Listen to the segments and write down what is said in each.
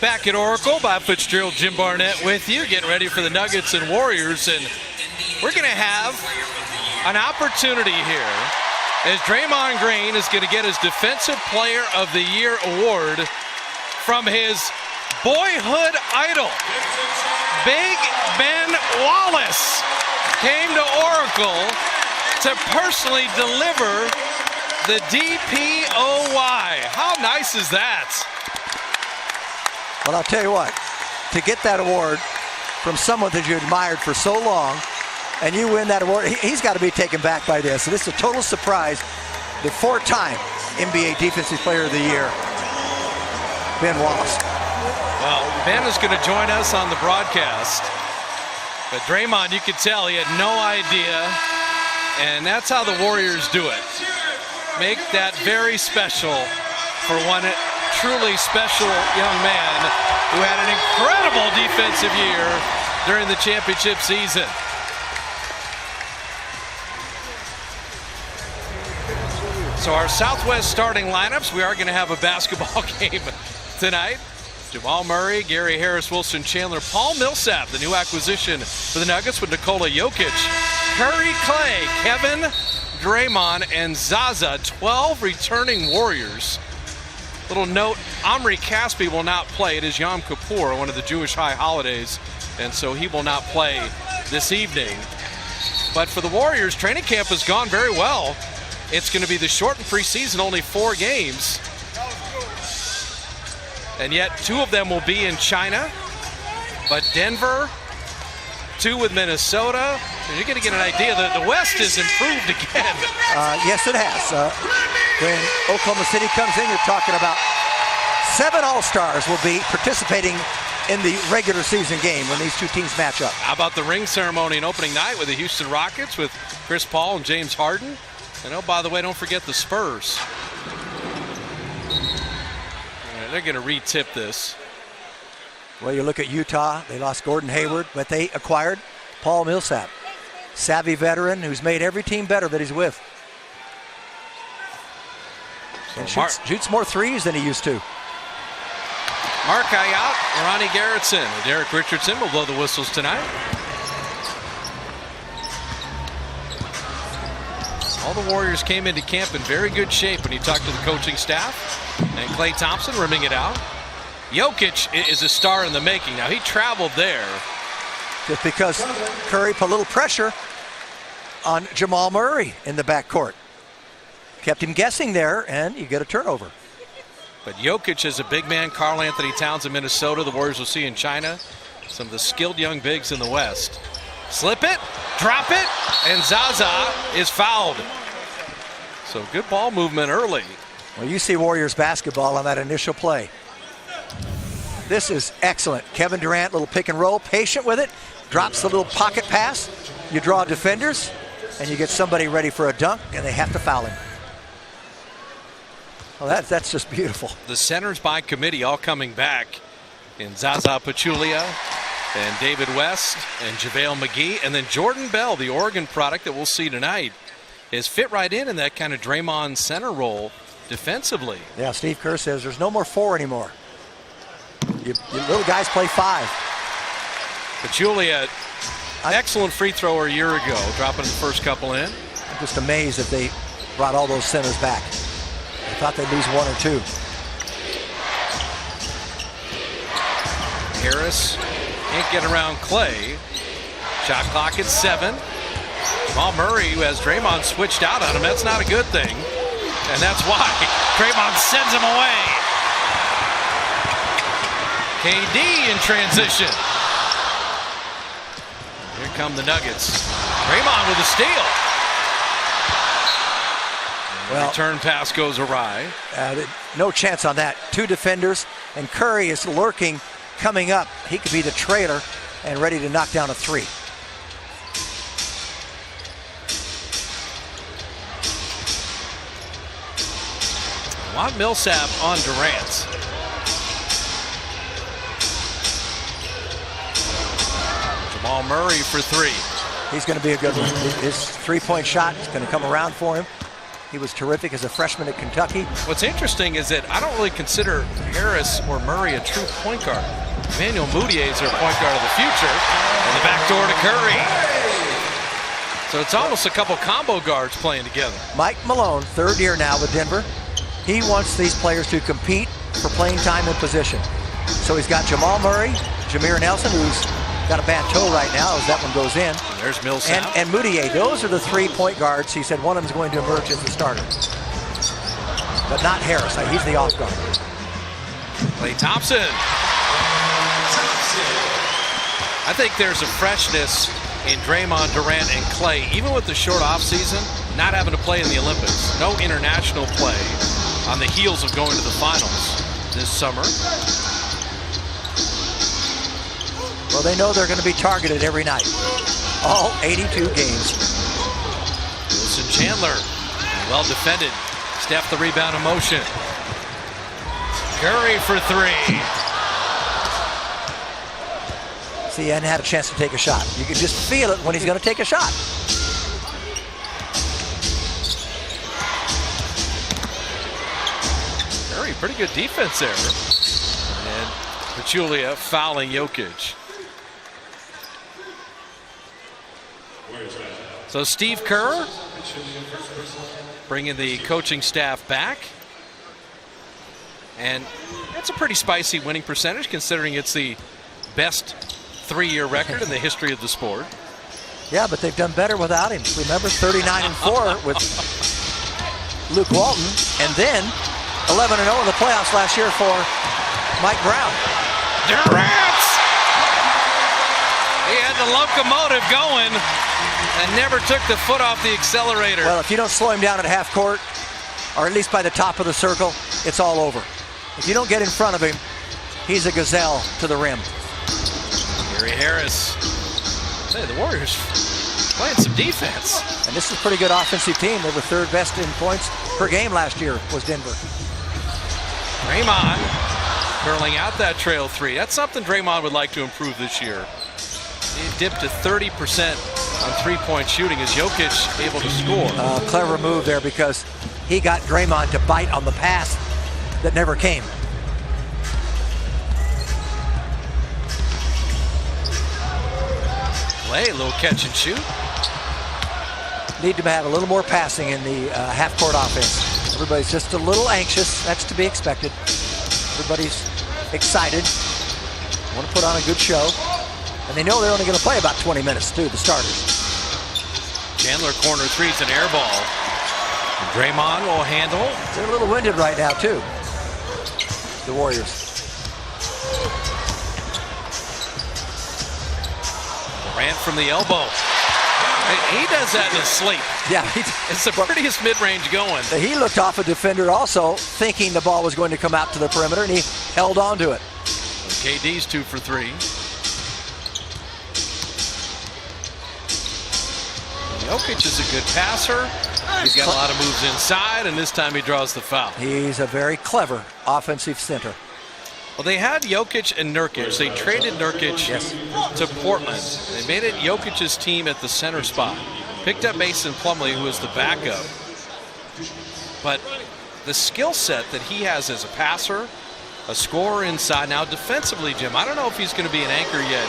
Back at Oracle, Bob Fitzgerald, Jim Barnett with you, getting ready for the Nuggets and Warriors, and we're going to have an opportunity here as Draymond Green is going to get his Defensive Player of the Year award from his boyhood idol. Big Ben Wallace came to Oracle to personally deliver the DPOY. How nice is that? Well, I'll tell you what, to get that award from someone that you admired for so long, and you win that award, he's got to be taken back by this. So this is a total surprise. The four-time NBA Defensive Player of the Year, Ben Wallace. Well, Ben is going to join us on the broadcast. But Draymond, you could tell he had no idea. And that's how the Warriors do it. Make that very special for one truly special young man who had an incredible defensive year during the championship season. So our Southwest starting lineups, we are going to have a basketball game tonight. Jamal Murray, Gary Harris, Wilson Chandler, Paul Millsap, the new acquisition for the Nuggets with Nikola Jokic, Curry, Clay, Kevin, Draymond, and Zaza, 12 returning Warriors. Little note, Omri Caspi will not play. It is Yom Kippur, one of the Jewish high holidays, and so he will not play this evening. But for the Warriors, training camp has gone very well. It's going to be the shortened preseason, only 4 games. And yet 2 of them will be in China. But Denver, 2 with Minnesota. And you're going to get an idea that the West has improved again. Yes, it has. When Oklahoma City comes in, you're talking about 7 All-Stars will be participating in the regular season game when these 2 teams match up. How about the ring ceremony and opening night with the Houston Rockets with Chris Paul and James Harden? And oh, by the way, don't forget the Spurs. They're going to re-tip this. Well, you look at Utah. They lost Gordon Hayward, but they acquired Paul Millsap. Savvy veteran who's made every team better that he's with. And shoots more threes than he used to. Markai out, Ronnie Garrettson. Derek Richardson will blow the whistles tonight. All the Warriors came into camp in very good shape when you talk to the coaching staff. And Klay Thompson rimming it out. Jokic is a star in the making. Now, he traveled there. Just because Curry put a little pressure on Jamal Murray in the backcourt. Kept him guessing there, and you get a turnover. But Jokic is a big man. Karl Anthony Towns in Minnesota. The Warriors will see in China. Some of the skilled young bigs in the West. Slip it, drop it, and Zaza is fouled. So good ball movement early. Well, you see Warriors basketball on that initial play. This is excellent. Kevin Durant, little pick and roll, patient with it, drops the little pocket pass. You draw defenders, and you get somebody ready for a dunk, and they have to foul him. Well, that's just beautiful. The centers by committee all coming back in Zaza Pachulia and David West and JaVale McGee, and then Jordan Bell, the Oregon product that we'll see tonight, is fit right in that kind of Draymond center role defensively. Yeah, Steve Kerr says there's no more 4 anymore. You little guys play 5. Pachulia, excellent free thrower a year ago, dropping the first couple in. I'm just amazed that they brought all those centers back. I thought they'd lose 1 or 2. Harris can't get around Clay. Shot clock at 7. Jamal Murray, who has Draymond switched out on him, that's not a good thing. And that's why Draymond sends him away. KD in transition. Here come the Nuggets. Draymond with a steal. Well, return pass goes awry. No chance on that. 2 defenders, and Curry is lurking, coming up. He could be the trailer and ready to knock down a 3. I want Millsap on Durant. Jamal Murray for 3. He's going to be a good one. His 3-point shot is going to come around for him. He was terrific as a freshman at Kentucky. What's interesting is that I don't really consider Harris or Murray a true point guard. Emmanuel Mudiay is their point guard of the future. And the back door to Curry. So it's almost a couple combo guards playing together. Mike Malone, third year now with Denver. He wants these players to compete for playing time and position. So he's got Jamal Murray, Jameer Nelson, who's got a bad toe right now as that one goes in. And there's Millsap. And Mudiay. Those are the 3 point guards. He said one of them is going to emerge as the starter. But not Harris. He's the off guard. Klay Thompson. I think there's a freshness in Draymond, Durant, and Klay, even with the short offseason, not having to play in the Olympics. No international play on the heels of going to the finals this summer. Well, they know they're going to be targeted every night. All 82 games. Wilson Chandler, well defended. Steph the rebound in motion. Curry for 3. See, he hadn't had a chance to take a shot. You can just feel it when he's going to take a shot. Curry, pretty good defense there. And Pachulia fouling Jokic. So Steve Kerr bringing the coaching staff back. And that's a pretty spicy winning percentage considering it's the best 3-year record in the history of the sport. Yeah, but they've done better without him. Remember 39-4 with Luke Walton, and then 11-0 in the playoffs last year for Mike Brown. Durant! He had the locomotive going and never took the foot off the accelerator. Well, if you don't slow him down at half court, or at least by the top of the circle, it's all over. If you don't get in front of him, he's a gazelle to the rim. Gary Harris. Hey, the Warriors playing some defense. And this is a pretty good offensive team. They were third best in points per game last year, was Denver. Draymond curling out that trail 3. That's something Draymond would like to improve this year. He dipped to 30% on 3-point shooting. Is Jokic able to score? Clever move there because he got Draymond to bite on the pass that never came. Klay, a little catch and shoot. Need to have a little more passing in the half-court offense. Everybody's just a little anxious. That's to be expected. Everybody's excited. Want to put on a good show. And they know they're only going to play about 20 minutes, too, the starters. Chandler corner 3's an air ball. Draymond will handle. They're a little winded right now, too, the Warriors. Durant from the elbow. He does that in his sleep. Yeah. It's the prettiest mid-range going. He looked off a defender also, thinking the ball was going to come out to the perimeter, and he held on to it. KD's 2 for 3. Jokic is a good passer. He's got a lot of moves inside, and this time he draws the foul. He's a very clever offensive center. Well, they had Jokic and Nurkic. They traded Nurkic to Portland. They made it Jokic's team at the center spot. Picked up Mason Plumlee, who is the backup. But the skill set that he has as a passer, a scorer inside. Now defensively, Jim, I don't know if he's going to be an anchor yet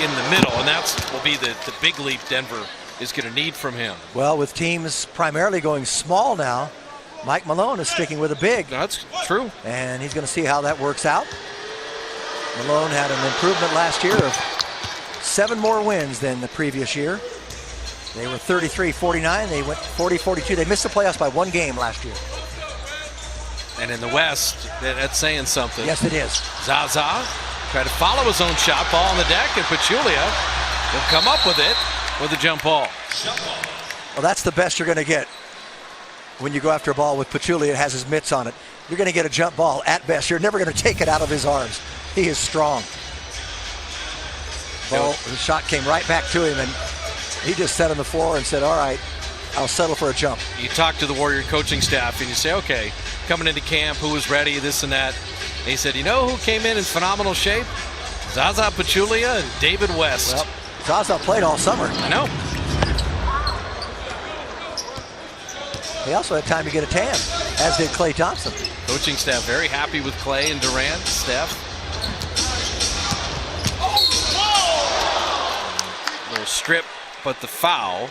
in the middle, and that will be the big leap Denver is going to need from him. Well, with teams primarily going small now, Mike Malone is sticking with a big. That's true. And he's going to see how that works out. Malone had an improvement last year of 7 more wins than the previous year. They were 33-49. They went 40-42. They missed the playoffs by 1 game last year. And in the West, that's saying something. Yes, it is. Zaza tried to follow his own shot, ball on the deck, and Pachulia will come up with it with a jump ball. Well, that's the best you're going to get when you go after a ball with Pachulia. It has his mitts on it. You're going to get a jump ball at best. You're never going to take it out of his arms. He is strong. Ball, the shot came right back to him, and he just sat on the floor and said, all right, I'll settle for a jump. You talk to the Warrior coaching staff and you say, okay, coming into camp, who was ready, this and that. And he said, you know who came in phenomenal shape? Zaza Pachulia and David West. Well, Zaza played all summer. I know. He also had time to get a tan, as did Klay Thompson. Coaching staff very happy with Klay and Durant. Steph. Little strip, but the foul.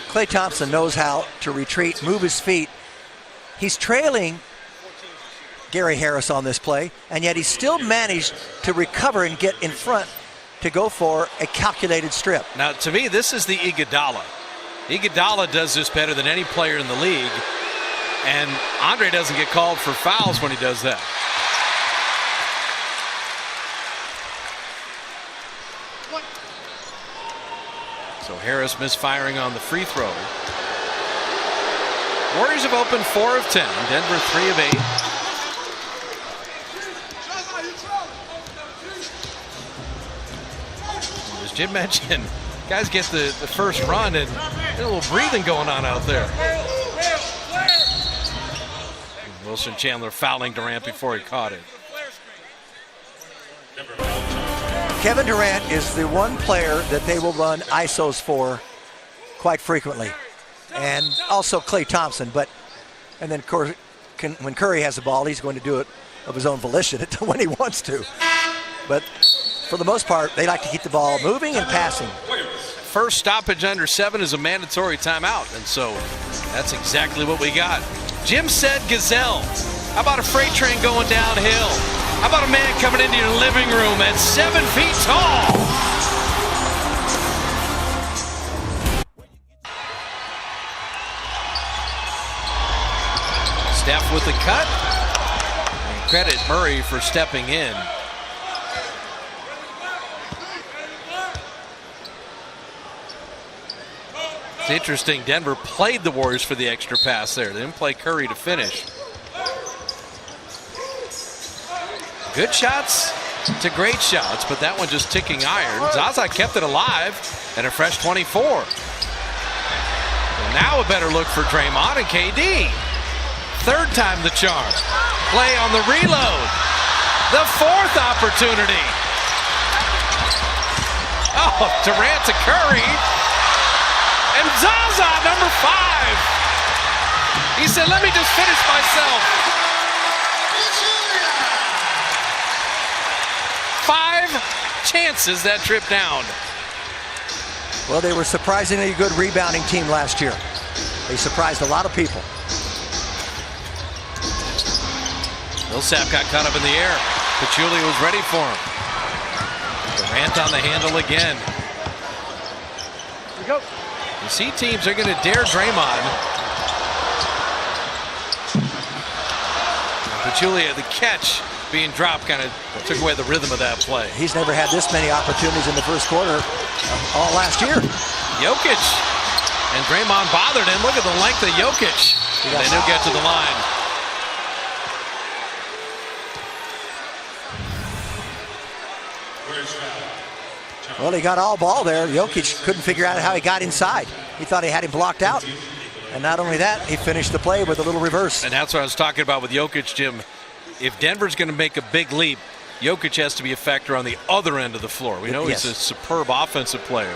Klay Thompson knows how to retreat, move his feet. He's trailing Gary Harris on this play, and yet he still managed to recover and get in front to go for a calculated strip. Now, to me, this is the Iguodala. Iguodala does this better than any player in the league, and Andre doesn't get called for fouls when he does that. So Harris misfiring on the free throw. Warriors have opened 4 of 10. Denver 3 of 8. As Jim mentioned, guys get the first run and a little breathing going on out there. Wilson Chandler fouling Durant before he caught it. Kevin Durant is the one player that they will run ISOs for quite frequently. And also Klay Thompson, and then when Curry has the ball, he's going to do it of his own volition when he wants to. But for the most part, they like to keep the ball moving and passing. First stoppage under 7 is a mandatory timeout, and so that's exactly what we got. Jim said gazelle. How about a freight train going downhill? How about a man coming into your living room at 7 feet tall? Steph with the cut. And credit Murray for stepping in. It's interesting, Denver played the Warriors for the extra pass there. They didn't play Curry to finish. Good shots to great shots, but that one just ticking iron. Zaza kept it alive and a fresh 24. And now a better look for Draymond and KD. Third time the charm. Play on the reload. The 4th opportunity. Oh, Durant to Curry. And Zaza, number 5. He said, let me just finish myself. 5 chances that trip down. Well, they were surprisingly good rebounding team last year. They surprised a lot of people. Millsap got caught up in the air. Pachulia was ready for him. Durant on the handle again. Here we go. You see teams are going to dare Draymond. Pachulia, the catch being dropped, kind of took away the rhythm of that play. He's never had this many opportunities in the first quarter all last year. Jokic. And Draymond bothered him. Look at the length of Jokic. And then he'll get to the line. Well, he got all ball there. Jokic couldn't figure out how he got inside. He thought he had him blocked out. And not only that, he finished the play with a little reverse. And that's what I was talking about with Jokic, Jim. If Denver's going to make a big leap, Jokic has to be a factor on the other end of the floor. We know he's a superb offensive player.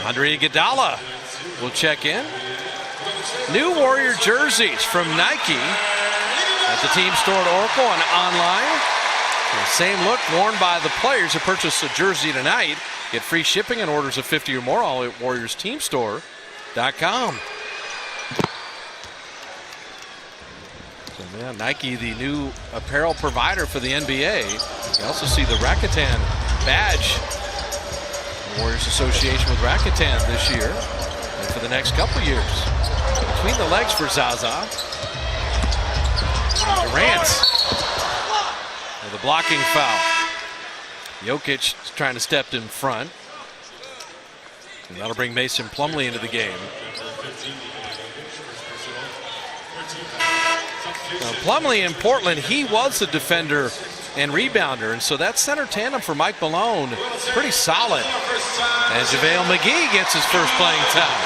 Andre Iguodala will check in. New Warrior jerseys from Nike at the team store at Oracle and online. The same look worn by the players who purchase a jersey tonight. Get free shipping on orders of 50 or more, all at WarriorsTeamStore.com. So, yeah, Nike, the new apparel provider for the NBA. You also see the Rakuten badge. The Warriors Association with Rakuten this year and for the next couple years. Between the legs for Zaza. Durant with a blocking foul. Jokic is trying to step in front. And that'll bring Mason Plumlee into the game. Now, Plumlee in Portland, he was the defender and rebounder, and so that center tandem for Mike Malone, pretty solid. And JaVale McGee gets his first playing time.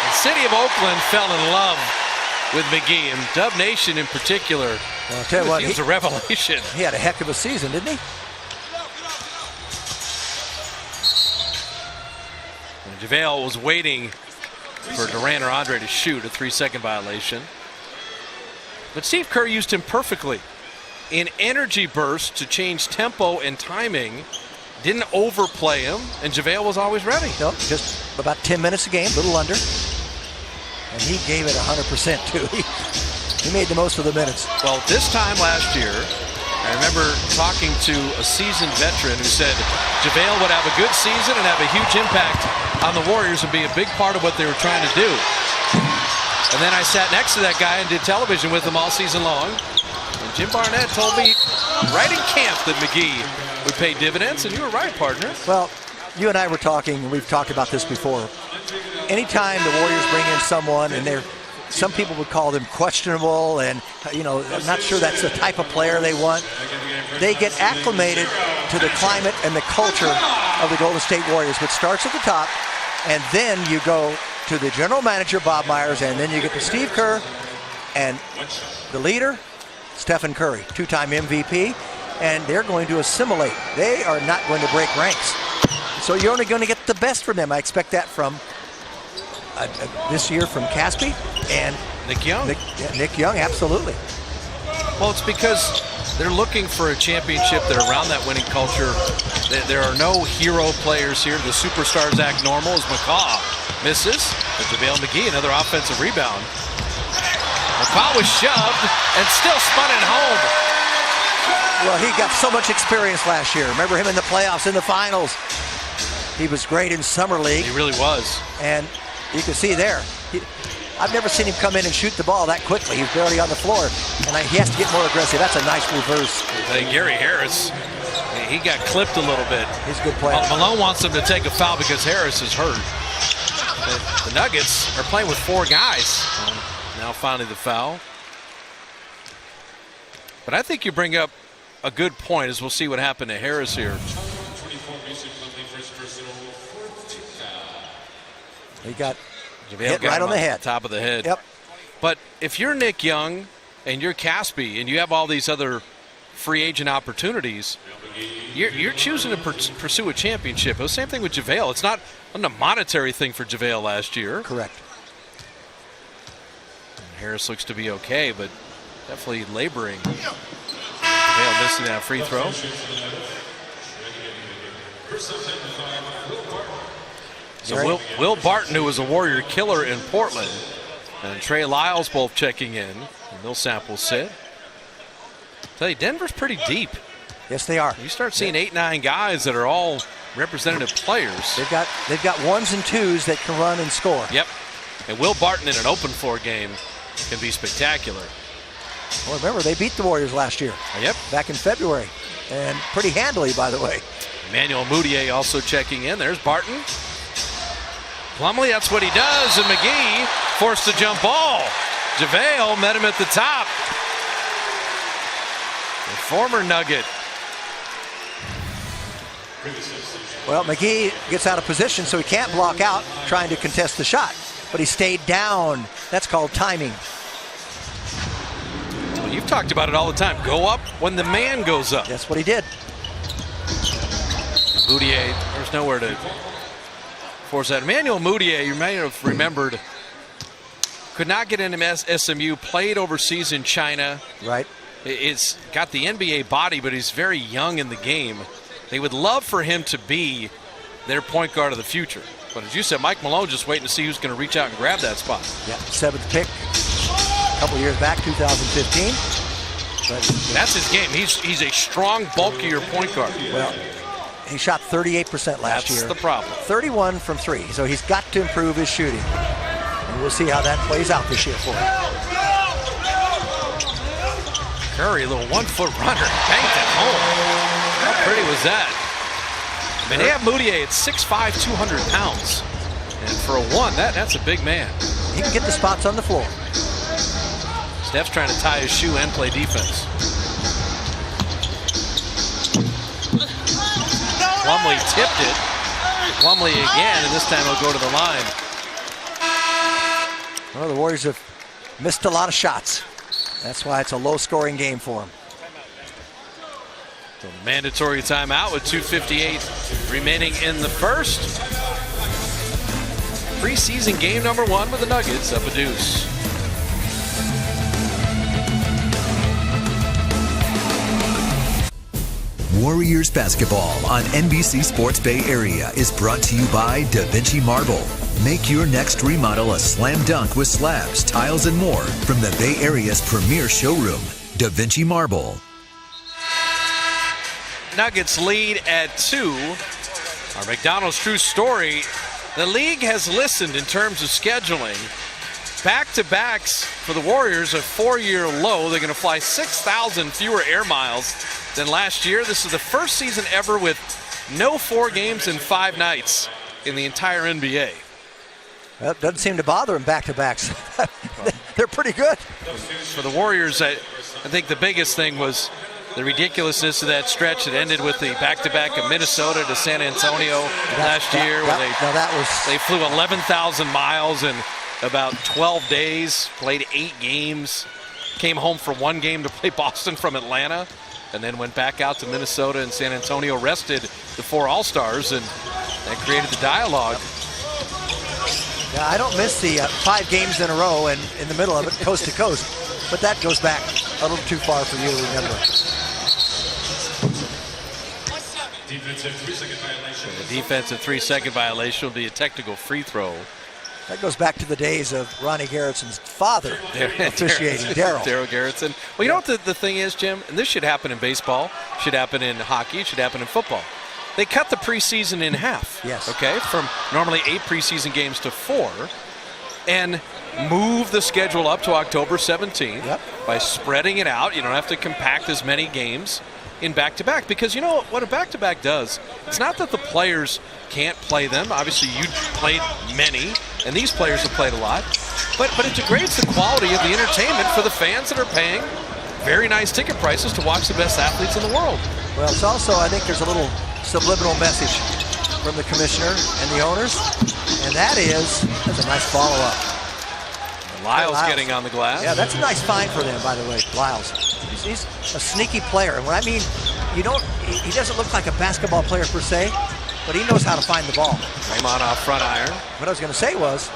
The city of Oakland fell in love with McGee, and Dub Nation in particular. I'll tell you what, he was a revelation. He had a heck of a season, didn't he? JaVale was waiting for Durant or Andre to shoot, a 3-second violation. But Steve Kerr used him perfectly in energy bursts to change tempo and timing. Didn't overplay him, and JaVale was always ready. No, just about 10 minutes a game, a little under. And he gave it 100% too. He made the most of the minutes. Well, this time last year, I remember talking to a seasoned veteran who said JaVale would have a good season and have a huge impact on the Warriors and be a big part of what they were trying to do. And then I sat next to that guy and did television with him all season long. And Jim Barnett told me right in camp that McGee would pay dividends, and you were right, partner. Well, you and I were talking, and we've talked about this before. Anytime the Warriors bring in someone, and some people would call them questionable, and I'm not sure that's the type of player they want. They get acclimated to the climate and the culture of the Golden State Warriors, which starts at the top, and then you go to the general manager, Bob Myers, and then you get to Steve Kerr, and the leader, Stephen Curry, 2-time MVP, and they're going to assimilate. They are not going to break ranks. So you're only going to get the best from them. I expect that from this year from Caspi and Nick Young. Nick Young, absolutely. Well, it's because they're looking for a championship. They're around that winning culture. There are no hero players here. The superstars act normal as McCaw misses. But JaVale McGee, another offensive rebound. McCaw was shoved and still spun it home. Well, he got so much experience last year. Remember him in the playoffs, in the finals. He was great in Summer League. He really was. And you can see there, I've never seen him come in and shoot the ball that quickly. He's barely on the floor, and he has to get more aggressive. That's a nice reverse. I think Gary Harris, he got clipped a little bit. He's a good player. Malone wants him to take a foul because Harris is hurt. The Nuggets are playing with 4 guys. Now finally the foul. But I think you bring up a good point, as we'll see what happened to Harris here. He got hit right on the head. Top of the head. Yep. But if you're Nick Young and you're Caspi and you have all these other free agent opportunities, you're choosing to pursue a championship. It was the same thing with JaVale. It's not a monetary thing for JaVale last year. Correct. And Harris looks to be okay, but definitely laboring. JaVale missing that free throw. So Will Barton, who was a Warrior killer in Portland, and Trey Lyles both checking in. And Millsap will sit. Tell you, Denver's pretty deep. Yes, they are. You start seeing 8-9 guys that are all representative players. They've got 1s and 2s that can run and score. Yep. And Will Barton in an open floor game can be spectacular. Well, remember, they beat the Warriors last year. Yep. Back in February. And pretty handily, by the way. Emmanuel Mudiay also checking in. There's Barton. Plumlee, that's what he does. And McGee forced the jump ball. JaVale met him at the top. The former Nugget. Well, McGee gets out of position, so he can't block out trying to contest the shot. But he stayed down. That's called timing. Well, you've talked about it all the time. Go up when the man goes up. That's what he did. Mudiay, there's nowhere to force that. Emmanuel Mudiay, you may have remembered, could not get into SMU, played overseas in China. Right. It's got the NBA body, but he's very young in the game. They would love for him to be their point guard of the future. But as you said, Mike Malone just waiting to see who's going to reach out and grab that spot. Yeah, 7th pick a couple years back, 2015. But that's his game. He's a strong, bulkier point guard. Well, he shot 38% last year. That's the problem. 31 from 3, so he's got to improve his shooting. And we'll see how that plays out this year for him. Curry, a little 1-foot runner, banked it home. How pretty was that? I mean, they have Mudiay at 6'5", 200 pounds. And for a 1, that's a big man. He can get the spots on the floor. Steph's trying to tie his shoe and play defense. Plumlee tipped it. Plumlee again, and this time he'll go to the line. Well, the Warriors have missed a lot of shots. That's why it's a low-scoring game for them. So mandatory timeout with 2:58 remaining in the first. Preseason game number 1 with the Nuggets up a deuce. Warriors basketball on NBC Sports Bay Area is brought to you by Da Vinci Marble. Make your next remodel a slam dunk with slabs, tiles, and more from the Bay Area's premier showroom, Da Vinci Marble. Nuggets lead at 2. Our McDonald's true story, the league has listened in terms of scheduling. Back-to-backs for the Warriors, a 4-year low. They're going to fly 6,000 fewer air miles than last year. This is the first season ever with no 4 games in 5 nights in the entire NBA. That doesn't seem to bother them back-to-backs. They're pretty good. For the Warriors, I think the biggest thing was the ridiculousness of that stretch that ended with the back-to-back of Minnesota to San Antonio last year, where they flew 11,000 miles in about 12 days, played 8 games, came home for 1 game to play Boston from Atlanta, and then went back out to Minnesota and San Antonio, rested the 4 All-Stars, and that created the dialogue. Yeah, I don't miss the 5 games in a row and in the middle of it, coast to coast, but that goes back a little too far for you to remember. Defensive 3-second violation. The defensive 3-second violation will be a technical free throw. That goes back to the days of Ronnie Garrettson's father officiating, Darryl. Darryl Garrettson. Well, you know what the thing is, Jim? And this should happen in baseball, should happen in hockey, should happen in football. They cut the preseason in half. Yes. Okay, from normally 8 preseason games to 4, and move the schedule up to October 17th by spreading it out. You don't have to compact as many games in back-to-back, because you know what a back-to-back does? It's not that the players can't play them. Obviously, you played many, and these players have played a lot. But it degrades the quality of the entertainment for the fans that are paying very nice ticket prices to watch the best athletes in the world. Well, it's also, I think there's a little subliminal message from the commissioner and the owners, and that's a nice follow-up. Lyles getting on the glass. Yeah, that's a nice find for them, by the way, Lyles. He's a sneaky player, and when I mean, he doesn't look like a basketball player per se, but he knows how to find the ball. Draymond off front iron. What I was going to say was,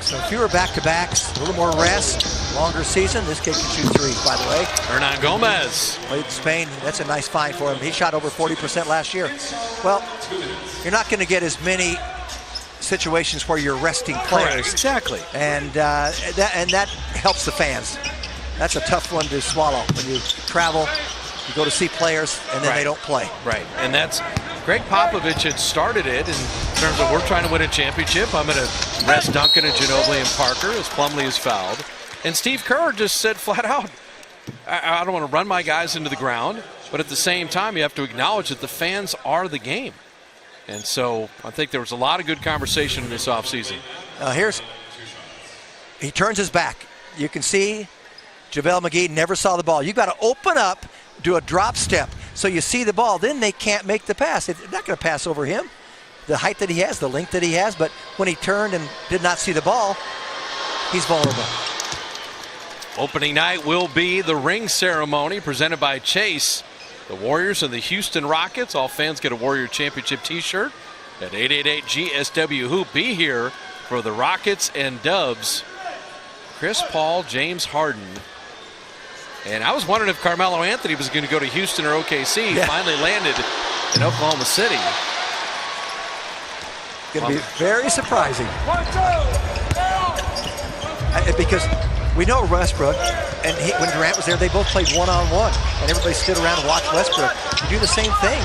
so fewer back-to-backs, a little more rest, longer season. This kid can shoot threes, by the way. Hernan Gomez. Played in Spain. That's a nice find for him. He shot over 40% last year. Well, you're not going to get as many situations where you're resting players. Correct. Exactly. And that helps the fans. That's a tough one to swallow when you travel, you go to see players, and then they don't play. Right, and that's Greg Popovich had started it in terms of we're trying to win a championship. I'm going to rest Duncan and Ginobili and Parker as Plumlee is fouled. And Steve Kerr just said flat out, I don't want to run my guys into the ground, but at the same time you have to acknowledge that the fans are the game. And so I think there was a lot of good conversation in this offseason. He turns his back. You can see JaVale McGee never saw the ball. You've got to open up, do a drop step, so you see the ball. Then they can't make the pass. They're not going to pass over him. The height that he has, the length that he has, but when he turned and did not see the ball, he's vulnerable. Opening night will be the ring ceremony presented by Chase. The Warriors and the Houston Rockets. All fans get a Warrior Championship t-shirt at 888-GSW-HOOP. Be here for the Rockets and Dubs. Chris Paul, James Harden. And I was wondering if Carmelo Anthony was going to go to Houston or OKC. He finally landed in Oklahoma City. Going to be very surprising. Because we know Westbrook, and when Durant was there, they both played one-on-one, and everybody stood around and watched Westbrook. You do the same thing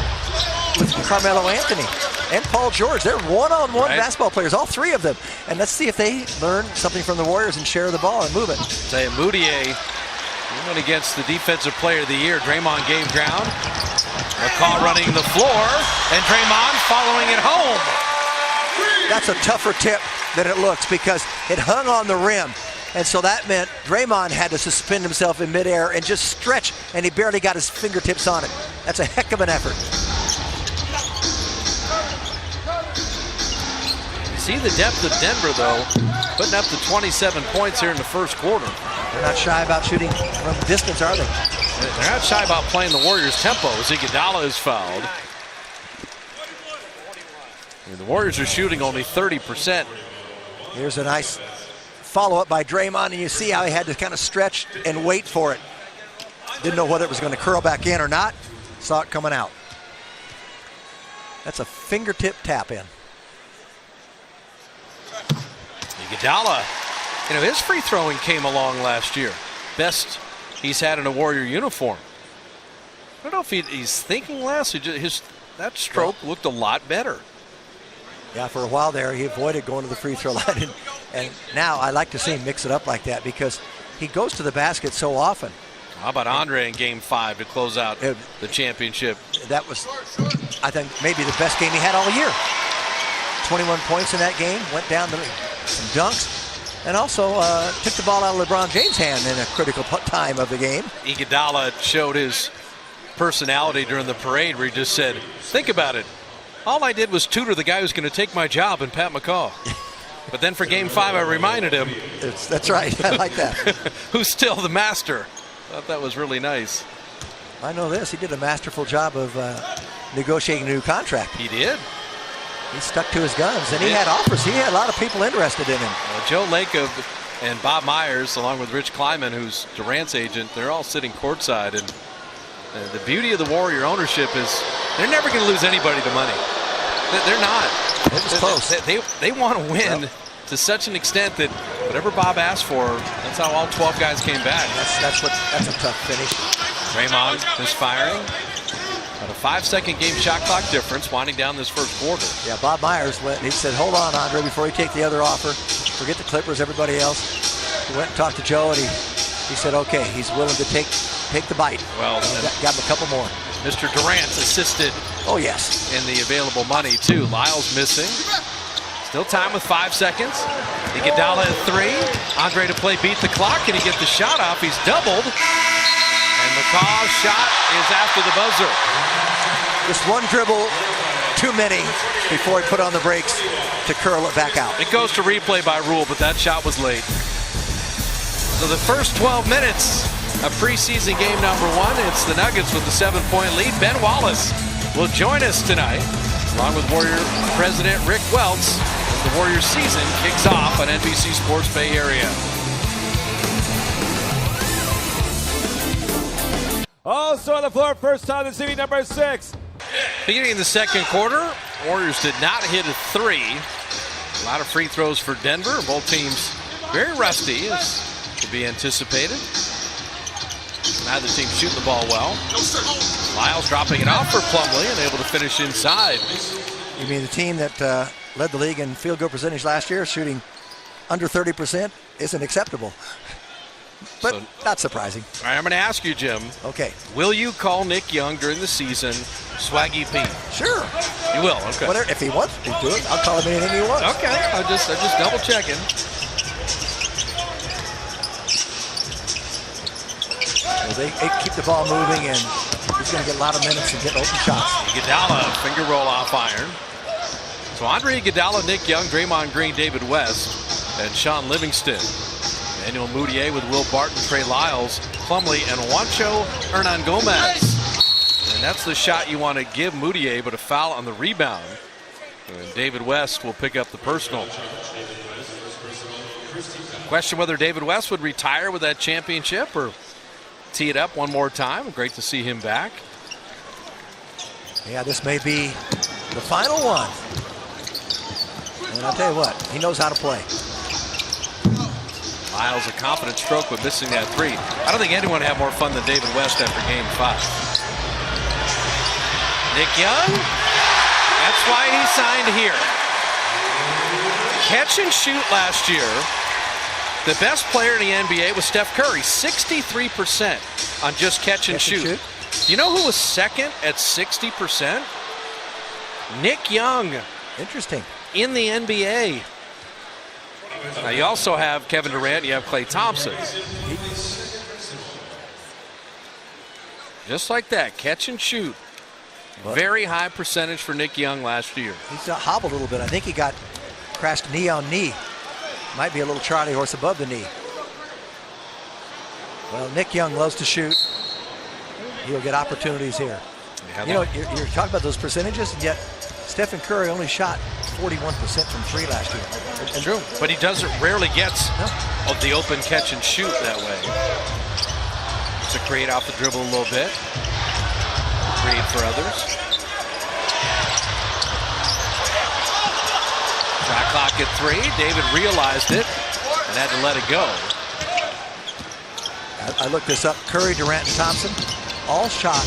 with Carmelo Anthony and Paul George. They're one-on-one basketball players, all 3 of them. And let's see if they learn something from the Warriors and share the ball and move it. Say Moutier went against the Defensive Player of the Year. Draymond gave ground. McCaw running the floor, and Draymond following it home. That's a tougher tip than it looks because it hung on the rim. And so that meant Draymond had to suspend himself in midair and just stretch, and he barely got his fingertips on it. That's a heck of an effort. You see the depth of Denver, though, putting up the 27 points here in the first quarter. They're not shy about shooting from distance, are they? They're not shy about playing the Warriors' tempo as Iguodala is fouled. I mean, the Warriors are shooting only 30%. Here's a nice follow-up by Draymond, and you see how he had to kind of stretch and wait for it. Didn't know whether it was going to curl back in or not. Saw it coming out. That's a fingertip tap in. Iguodala, his free throwing came along last year. Best he's had in a Warrior uniform. I don't know if he's thinking less. That stroke looked a lot better. Yeah, for a while there, he avoided going to the free throw line. And now I like to see him mix it up like that because he goes to the basket so often. How about Andre in Game 5 to close out the championship? That was, I think, maybe the best game he had all year. 21 points in that game, went down to some dunks, and also took the ball out of LeBron James' hand in a critical time of the game. Iguodala showed his personality during the parade where he just said, think about it. All I did was tutor the guy who's going to take my job in Pat McCaw. But then for Game 5, I reminded him. That's right. I like that. Who's still the master. Thought that was really nice. I know this. He did a masterful job of negotiating a new contract. He did. He stuck to his guns, and he had offers. He had a lot of people interested in him. Joe Lacob and Bob Myers, along with Rich Kleiman, who's Durant's agent, they're all sitting courtside. And the beauty of the Warrior ownership is they're never going to lose anybody the money. They're not. It was close. They want to win to such an extent that whatever Bob asked for, that's how all 12 guys came back. That's a tough finish. Draymond misfiring. About a 5-second game shot clock difference winding down this first quarter. Yeah, Bob Myers he said, hold on, Andre, before you take the other offer. Forget the Clippers, everybody else. He went and talked to Joe, and he said, okay, he's willing to take the bite. Well, got him a couple more. Mr. Durant's assisted. Oh, yes. In the available money, too. Lyle's missing. Still time with 5 seconds. Iguodala at 3. Andre to play beat the clock. Can he get the shot off? He's doubled. And McCaw's shot is after the buzzer. Just one dribble too many before he put on the brakes to curl it back out. It goes to replay by rule, but that shot was late. So the first 12 minutes of preseason game number 1, it's the Nuggets with the 7-point lead. Ben Wallace will join us tonight, along with Warrior President Rick Welts, as the Warrior season kicks off on NBC Sports Bay Area. Also on the floor, first time this evening, number 6. Beginning in the second quarter, Warriors did not hit a 3. A lot of free throws for Denver. Both teams very rusty, as to be anticipated. Neither team shooting the ball well. Lyles dropping it off for Plumlee and able to finish inside. You mean the team that led the league in field goal percentage last year, shooting under 30%, isn't acceptable. But not surprising. All right, I'm going to ask you, Jim. Okay. Will you call Nick Young during the season Swaggy P? Sure. You will, okay. Whatever, if he wants to do it, I'll call him anything he wants. Okay, I'm just double checking. Well, they keep the ball moving, and he's going to get a lot of minutes and get open shots. Iguodala, finger roll off iron. So Andre Iguodala, Nick Young, Draymond Green, David West, and Sean Livingston. Daniel Mudiay with Will Barton, Trey Lyles, Plumlee, and Juancho Hernan Gomez. And that's the shot you want to give Mudiay, but a foul on the rebound. And David West will pick up the personal. Question whether David West would retire with that championship or tee it up one more time. Great to see him back. Yeah, this may be the final one. And I'll tell you what, he knows how to play. Lyles, a confident stroke, but missing that 3. I don't think anyone had more fun than David West after game 5. Nick Young, that's why he signed here. Catch and shoot last year. The best player in the NBA was Steph Curry, 63% on just catch and shoot. You know who was second at 60%? Nick Young. Interesting. In the NBA. Now you also have Kevin Durant, you have Klay Thompson. Just like that, catch and shoot. Very high percentage for Nick Young last year. He's hobbled a little bit. I think he got crashed knee on knee. Might be a little Charlie horse above the knee. Well, Nick Young loves to shoot. He'll get opportunities here. You know, you're talking about those percentages, and yet Stephen Curry only shot 41% from three last year. It's true, but he rarely gets of the open catch and shoot that way. To create off the dribble a little bit, create for others. Shot clock at 3. David realized it and had to let it go. I looked this up. Curry, Durant, and Thompson all shot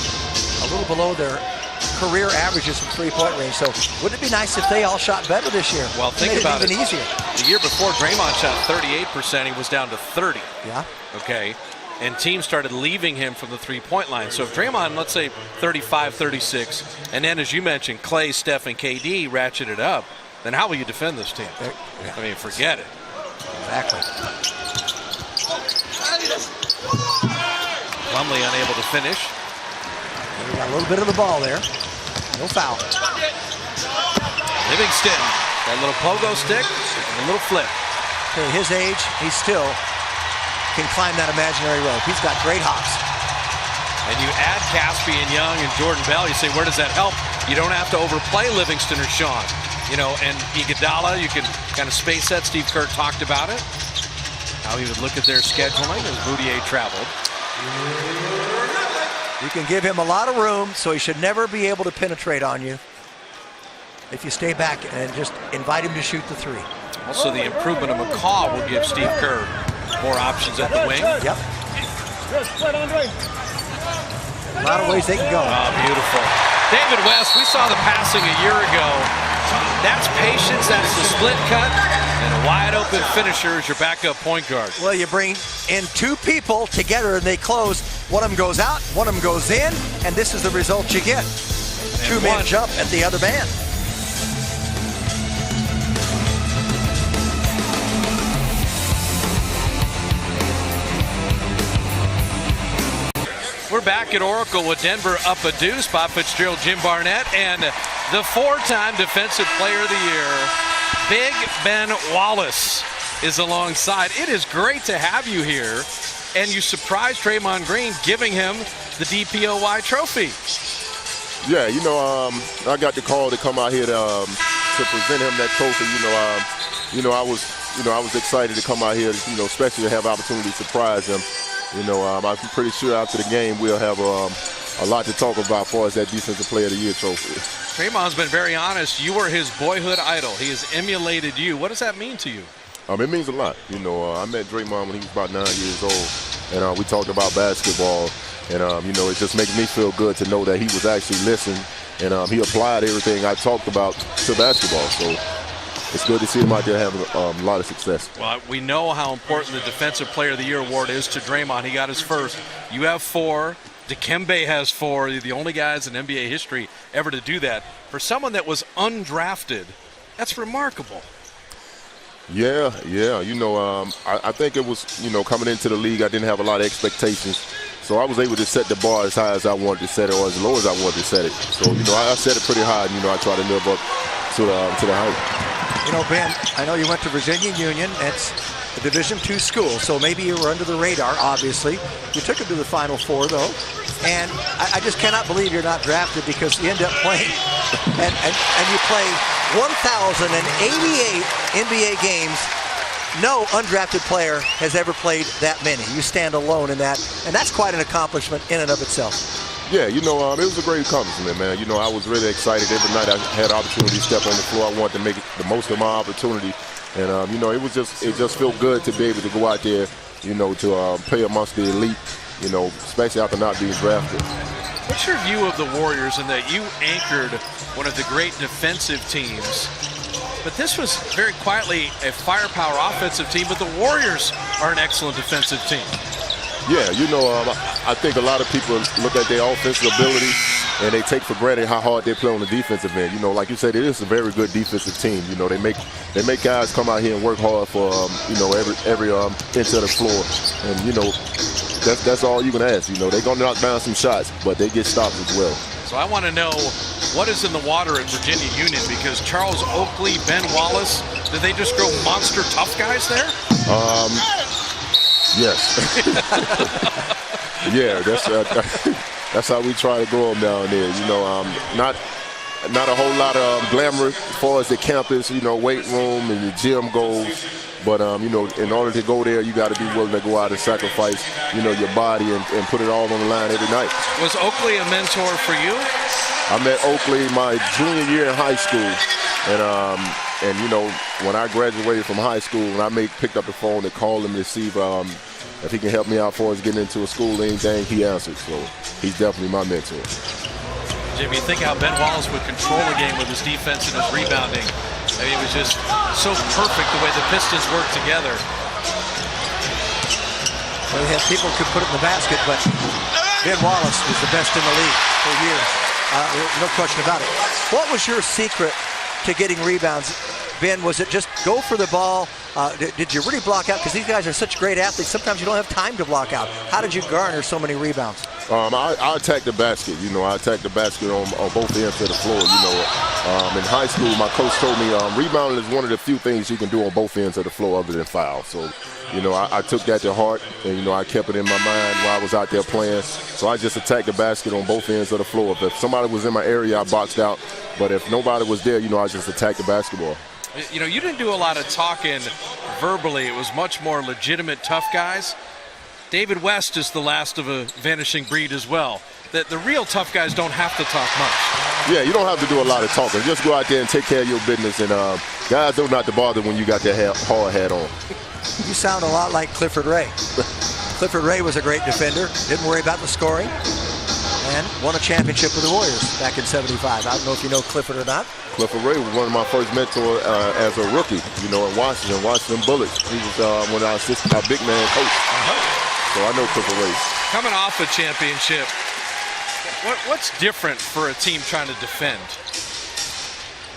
a little below their career averages from three-point range. So wouldn't it be nice if they all shot better this year? Well, think about it. Even easier. The year before, Draymond shot 38%. He was down to 30. Yeah. Okay. And teams started leaving him from the three-point line. So if Draymond, let's say 35, 36, and then as you mentioned, Clay, Steph, and KD ratcheted up, then how will you defend this team? Yeah. I mean, forget it. Exactly. Plumlee unable to finish. We got a little bit of the ball there. No foul. Livingston, that little pogo stick and a little flip. At his age, he still can climb that imaginary rope. He's got great hops. And you add Caspian Young and Jordan Bell, you say, where does that help? You don't have to overplay Livingston or Sean. You know, and Iguodala, you can kind of space that. Steve Kerr talked about it. How he would look at their scheduling as Boudier traveled. You can give him a lot of room, so he should never be able to penetrate on you if you stay back and just invite him to shoot the three. Also, the improvement of McCaw will give Steve Kerr more options at the wing. Yep. A lot of ways they can go. Oh, beautiful. David West, we saw the passing a year ago. That's patience, that's the split cut, and a wide open finisher as your backup point guard. Well, you bring in two people together and they close. One of them goes out, one of them goes in, and this is the result you get. Two-man jump at the other man. We're back at Oracle with Denver up a deuce. Bob Fitzgerald, Jim Barnett, and the four-time Defensive Player of the Year, Big Ben Wallace, is alongside. It is great to have you here, and you surprised Draymond Green giving him the DPOY trophy. Yeah, you know, I got the call to come out here to present him that trophy. I was excited to come out here, especially to have the opportunity to surprise him. I'm pretty sure after the game we'll have a lot to talk about as far as that Defensive Player of the Year trophy. Draymond's been very honest. You were his boyhood idol. He has emulated you. What does that mean to you? It means a lot. I met Draymond when he was about 9 years old, and we talked about basketball. And, it just makes me feel good to know that he was actually listening, and he applied everything I talked about to basketball. So it's good to see him out there having a lot of success. Well, we know how important the Defensive Player of the Year award is to Draymond. He got his first. You have 4. Dikembe has 4. You're the only guys in NBA history ever to do that. For someone that was undrafted, that's remarkable. Yeah. I think it was, coming into the league, I didn't have a lot of expectations. So I was able to set the bar as high as I wanted to set it, or as low as I wanted to set it. So, I set it pretty high, and, I try to live up to the height. Ben, I know you went to Virginia Union. It's a Division II school, so maybe you were under the radar, obviously. You took him to the Final Four, though. And I just cannot believe you're not drafted, because you end up playing, and you play 1,088 NBA games. No undrafted player has ever played that many. You stand alone in that, and that's quite an accomplishment in and of itself. Yeah, it was a great accomplishment, man. I was really excited every night I had the opportunity to step on the floor. I wanted to make the most of my opportunity, and it just felt good to be able to go out there, to play amongst the elite, especially after not being drafted. What's your view of the Warriors in that you anchored one of the great defensive teams? But this was very quietly a firepower offensive team, but the Warriors are an excellent defensive team. Yeah, I think a lot of people look at their offensive ability and they take for granted how hard they play on the defensive end. Like you said, it is a very good defensive team. They make guys come out here and work hard for every inch of the floor, and that's all you can ask. They're gonna knock down some shots, but they get stops as well. So I want to know what is in the water at Virginia Union, because Charles Oakley, Ben Wallace, did they just grow monster tough guys there? Yes. Yeah, that's how we try to grow them down there. not a whole lot of glamour as far as the campus, weight room and the gym goes. But, in order to go there, you got to be willing to go out and sacrifice, your body and put it all on the line every night. Was Oakley a mentor for you? I met Oakley my junior year in high school. And when I graduated from high school, when I picked up the phone to call him to see if he can help me out for us getting into a school, anything, he answered. So he's definitely my mentor. Jimmy, you think how Ben Wallace would control the game with his defense and his rebounding. I mean, it was just so perfect the way the Pistons worked together. Well, they had people who could put it in the basket, but Ben Wallace was the best in the league for years. No question about it. What was your secret to getting rebounds? Ben, was it just go for the ball? Did you really block out? Because these guys are such great athletes. Sometimes you don't have time to block out. How did you garner so many rebounds? I attacked the basket. I attacked the basket on both ends of the floor. In high school, my coach told me rebounding is one of the few things you can do on both ends of the floor other than foul. So, I took that to heart, and, I kept it in my mind while I was out there playing. So I just attacked the basket on both ends of the floor. If somebody was in my area, I boxed out. But if nobody was there, I just attacked the basketball. You didn't do a lot of talking verbally. It was much more legitimate tough guys. David West is the last of a vanishing breed as well. The real tough guys don't have to talk much. Yeah, you don't have to do a lot of talking. Just go out there and take care of your business. And guys don't have to bother when you got that hard hat on. You sound a lot like Clifford Ray. Clifford Ray was a great defender. Didn't worry about the scoring. And won a championship with the Warriors back in '75. I don't know if you know Clifford or not. Clifford Ray was one of my first mentors as a rookie, in Washington Bullets. He was when I assisted my big man coach. So I know Clifford Ray. Coming off a championship, what's different for a team trying to defend?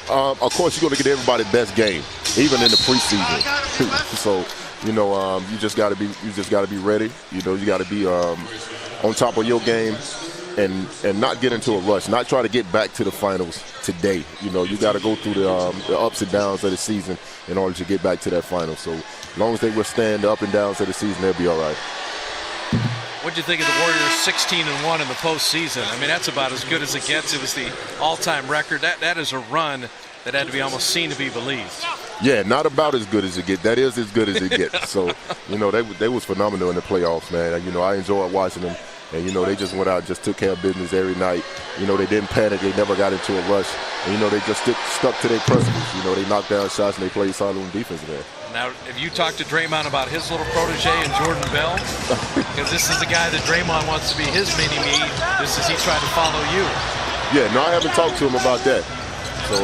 Of course, you're going to get everybody's best game, even in the preseason. So, you just got to be ready. You got to be on top of your game. And not get into a rush, not try to get back to the finals today. You got to go through the ups and downs of the season in order to get back to that final. So as long as they withstand the up and downs of the season, they'll be all right. What do you think of the Warriors 16-1 in the postseason? I mean, that's about as good as it gets. It was the all-time record. That is a run that had to be almost seen to be believed. Yeah, not about as good as it gets. That is as good as it gets. So, they was phenomenal in the playoffs, man. I enjoyed watching them. And, they just went out and just took care of business every night. They didn't panic. They never got into a rush. And, they just stuck to their principles. They knocked down shots and they played solid on defense there. Now, have you talked to Draymond about his little protege and Jordan Bell? Because this is the guy that Draymond wants to be his mini-me just as he tried to follow you. Yeah, no, I haven't talked to him about that. So,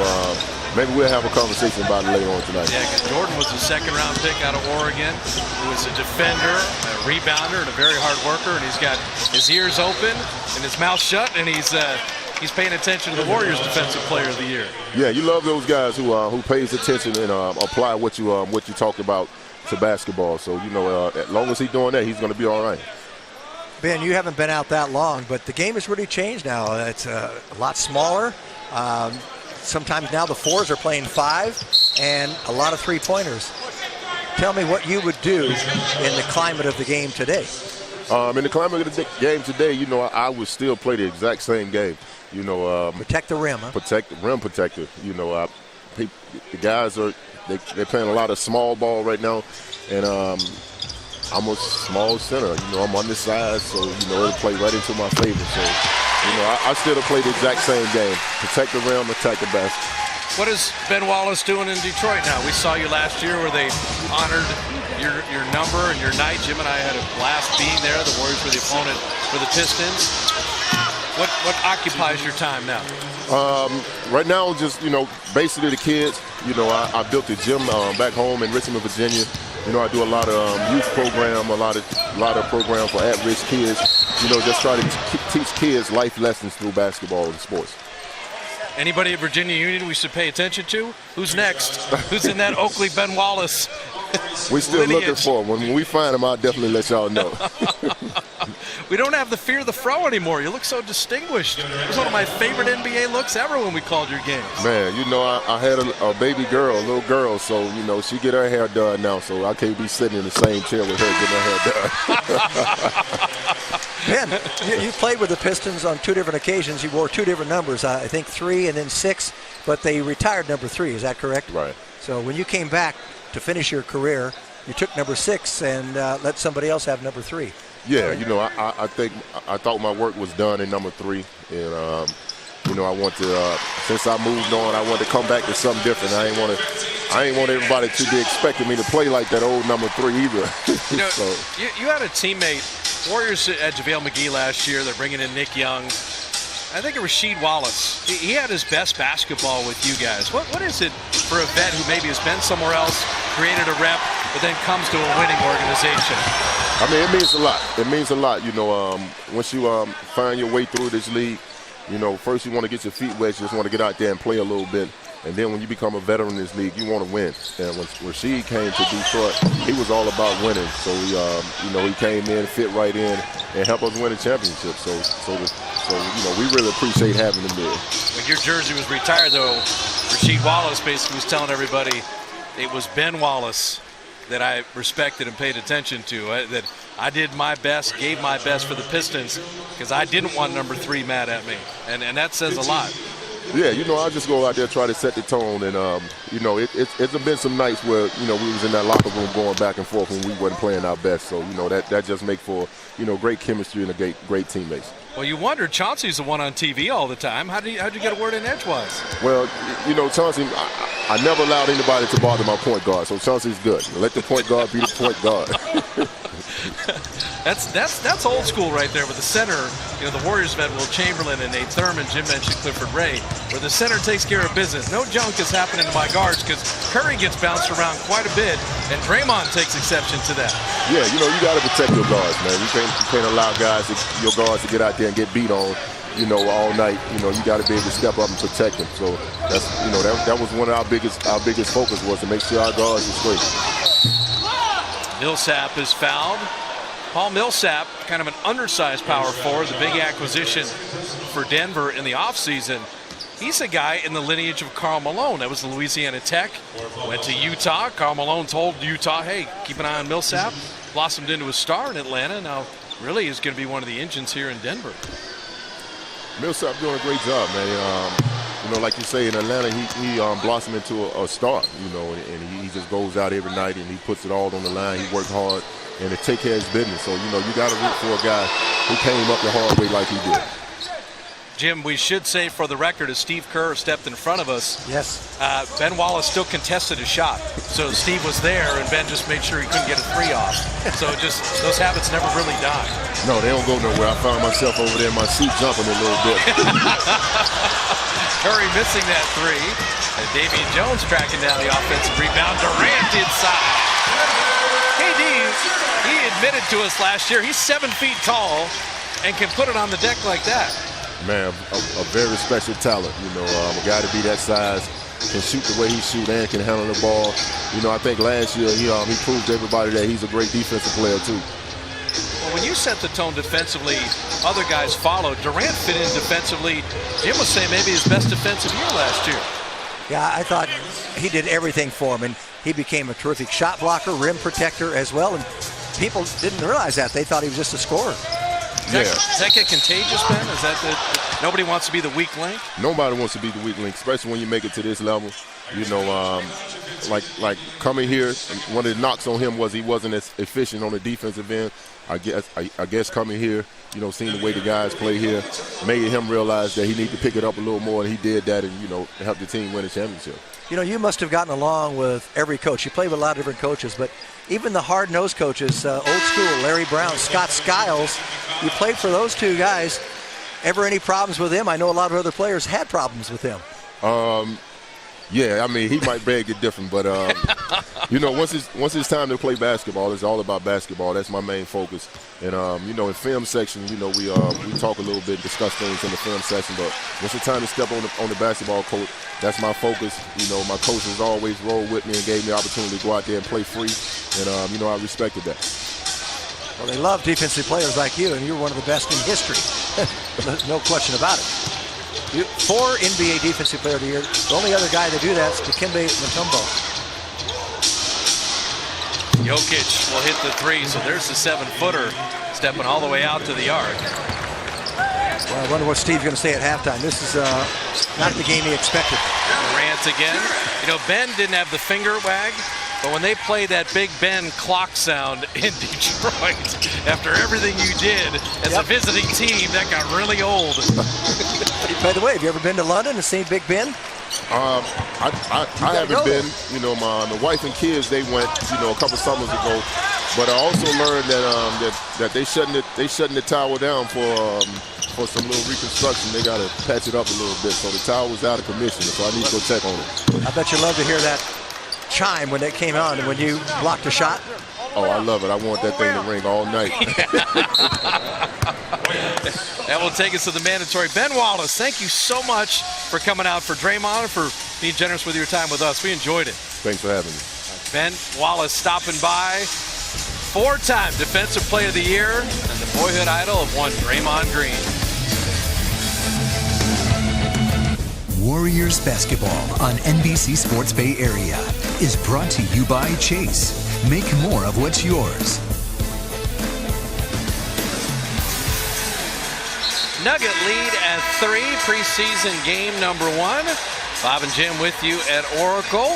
maybe we'll have a conversation about it later on tonight. Yeah, because Jordan was a second-round pick out of Oregon. He was a defender, a rebounder, and a very hard worker. And he's got his ears open and his mouth shut, and he's paying attention to the Warriors' Defensive Player of the Year. Yeah, you love those guys who pays attention and apply what you talk about to basketball. So as long as he's doing that, he's going to be all right. Ben, you haven't been out that long, but the game has really changed now. It's a lot smaller. Sometimes now the fours are playing 5 and a lot of three-pointers. Tell me what you would do in the climate of the game today. In the climate of the game today, I would still play the exact same game. Protect the rim, huh? Protect the rim protector. The guys they're playing a lot of small ball right now, and I'm a small center. I'm undersized, so it'll play right into my favor. So. I still play the exact same game. Protect the rim, attack the basket. What is Ben Wallace doing in Detroit now? We saw you last year where they honored your number and your night. Jim and I had a blast being there. The Warriors were the opponent for the Pistons. What occupies your time now? Right now, just, basically the kids. I built a gym back home in Richmond, Virginia. I do a lot of youth program, a lot of program for at-risk kids. Just try to teach kids life lessons through basketball and sports. Anybody at Virginia Union we should pay attention to? Who's next? Who's in that Oakley Ben Wallace We're still lineage? looking for him. When we find him, I'll definitely let y'all know. We don't have the fear of the fro anymore. You look so distinguished. It was one of my favorite NBA looks ever when we called your games. Man, I had a baby girl, a little girl, so, she get her hair done now, so I can't be sitting in the same chair with her getting her hair done. Ben, you played with the Pistons on 2 different occasions. You wore 2 different numbers, I think 3 and then 6, but they retired number 3. Is that correct? Right. So when you came back to finish your career, you took number 6 and let somebody else have number 3. Yeah, I thought my work was done in number 3, and I want to. Since I moved on, I wanted to come back to something different. I ain't want everybody to be expecting me to play like that old number 3 either. You had a teammate, Warriors at JaVale McGee last year. They're bringing in Nick Young. I think Rasheed Wallace. He had his best basketball with you guys. What is it for a vet who maybe has been somewhere else, created a rep, but then comes to a winning organization? I mean, it means a lot. It means a lot. Once you find your way through this league, first you want to get your feet wet. You just want to get out there and play a little bit. And then when you become a veteran in this league, you want to win. And when Rasheed came to Detroit, he was all about winning. So he came in, fit right in, and helped us win a championship. So we really appreciate having him there. When your jersey was retired, though, Rasheed Wallace basically was telling everybody it was Ben Wallace that I respected and paid attention to. That I did my best, gave my best for the Pistons because I didn't want number 3 mad at me, and that says a lot. Yeah, I just go out there, try to set the tone, and it's been some nights where we was in that locker room going back and forth when we wasn't playing our best. So that just make for great chemistry and great teammates. Well, you wonder, Chauncey's the one on TV all the time. How'd you get a word in edgewise? Well, Chauncey, I never allowed anybody to bother my point guard, so Chauncey's good. Let the point guard be the point guard. That's old school right there with the center. The Warriors have had Will Chamberlain and Nate Thurman. Jim mentioned Clifford Ray, where the center takes care of business. No junk is happening to my guards because Curry gets bounced around quite a bit, and Draymond takes exception to that. Yeah, you got to protect your guards, man. You can't allow your guards to get out there and get beat on, all night. You got to be able to step up and protect them. So that's, that was one of our biggest focus was to make sure our guards are straight. Millsap is fouled. Paul Millsap, kind of an undersized power forward, the big acquisition for Denver in the offseason. He's a guy in the lineage of Karl Malone. That was Louisiana Tech, went to Utah. Karl Malone told Utah, hey, keep an eye on Millsap. Blossomed into a star in Atlanta. Now, really is going to be one of the engines here in Denver. Millsap doing a great job, man. Like you say, in Atlanta, he blossomed into a star, and he just goes out every night and he puts it all on the line. He worked hard and to take care of his business. So, you got to root for a guy who came up the hard way like he did. Jim, we should say for the record, as Steve Kerr stepped in front of us, yes, Ben Wallace still contested a shot. So Steve was there, and Ben just made sure he couldn't get a 3 off. So just those habits never really die. No, they don't go nowhere. I found myself over there in my seat jumping a little bit. Curry missing that 3. And Damian Jones tracking down the offensive rebound. Durant inside. KD, he admitted to us last year, he's 7 feet tall and can put it on the deck like that. Man, a very special talent, a guy to be that size, can shoot the way he shoots and can handle the ball. I think last year he proved to everybody that he's a great defensive player too. Well, when you set the tone defensively, other guys followed. Durant fit in defensively. Jim was saying maybe his best defensive year last year. Yeah, I thought he did everything for him, and he became a terrific shot blocker, rim protector as well, and people didn't realize that. They thought he was just a scorer. Does that get contagious, Ben? Is that nobody wants to be the weak link? Nobody wants to be the weak link, especially when you make it to this level. Like coming here, one of the knocks on him was he wasn't as efficient on the defensive end. I guess coming here, seeing the way the guys play here, made him realize that he needed to pick it up a little more, and he did that, and helped the team win a championship. You must have gotten along with every coach. You played with a lot of different coaches, but even the hard-nosed coaches, old school, Larry Brown, Scott Skiles, you played for those 2 guys. Ever any problems with him? I know a lot of other players had problems with him. Yeah, I mean, he might beg it different, but once it's time to play basketball, it's all about basketball. That's my main focus. And in film section, we talk a little bit, discuss things in the film section. But once it's time to step on the basketball court, that's my focus. My coaches always rolled with me and gave me the opportunity to go out there and play free. And I respected that. Well, they love defensive players like you, and you're one of the best in history. There's no question about it. 4 NBA Defensive Player of the Year. The only other guy to do that is Dikembe Mutombo. Jokic will hit the three, so there's the 7-footer stepping all the way out to the arc. Well, I wonder what Steve's going to say at halftime. This is not the game he expected. Durant again. You know, Ben didn't have the finger wag, but when they played that Big Ben clock sound in Detroit, after everything you did as a visiting team, that got really old. By the way, have you ever been to London and seen Big Ben? I haven't been. You know, my wife and kids, they went, you know, a couple summers ago. But I also learned that they shutting the tower down for some little reconstruction. They got to patch it up a little bit. So the tower was out of commission. So I need to go check on it. I bet you love to hear that chime when it came on and when you blocked a shot. Oh, I love it. I want that thing to ring all night. That will take us to the mandatory. Ben Wallace, thank you so much for coming out for Draymond and for being generous with your time with us. We enjoyed it. Thanks for having me. Ben Wallace stopping by. 4-time Defensive Player of the Year and the boyhood idol of one Draymond Green. Warriors basketball on NBC Sports Bay Area is brought to you by Chase. Make more of what's yours. Nugget lead at 3, preseason game number 1. Bob and Jim with you at Oracle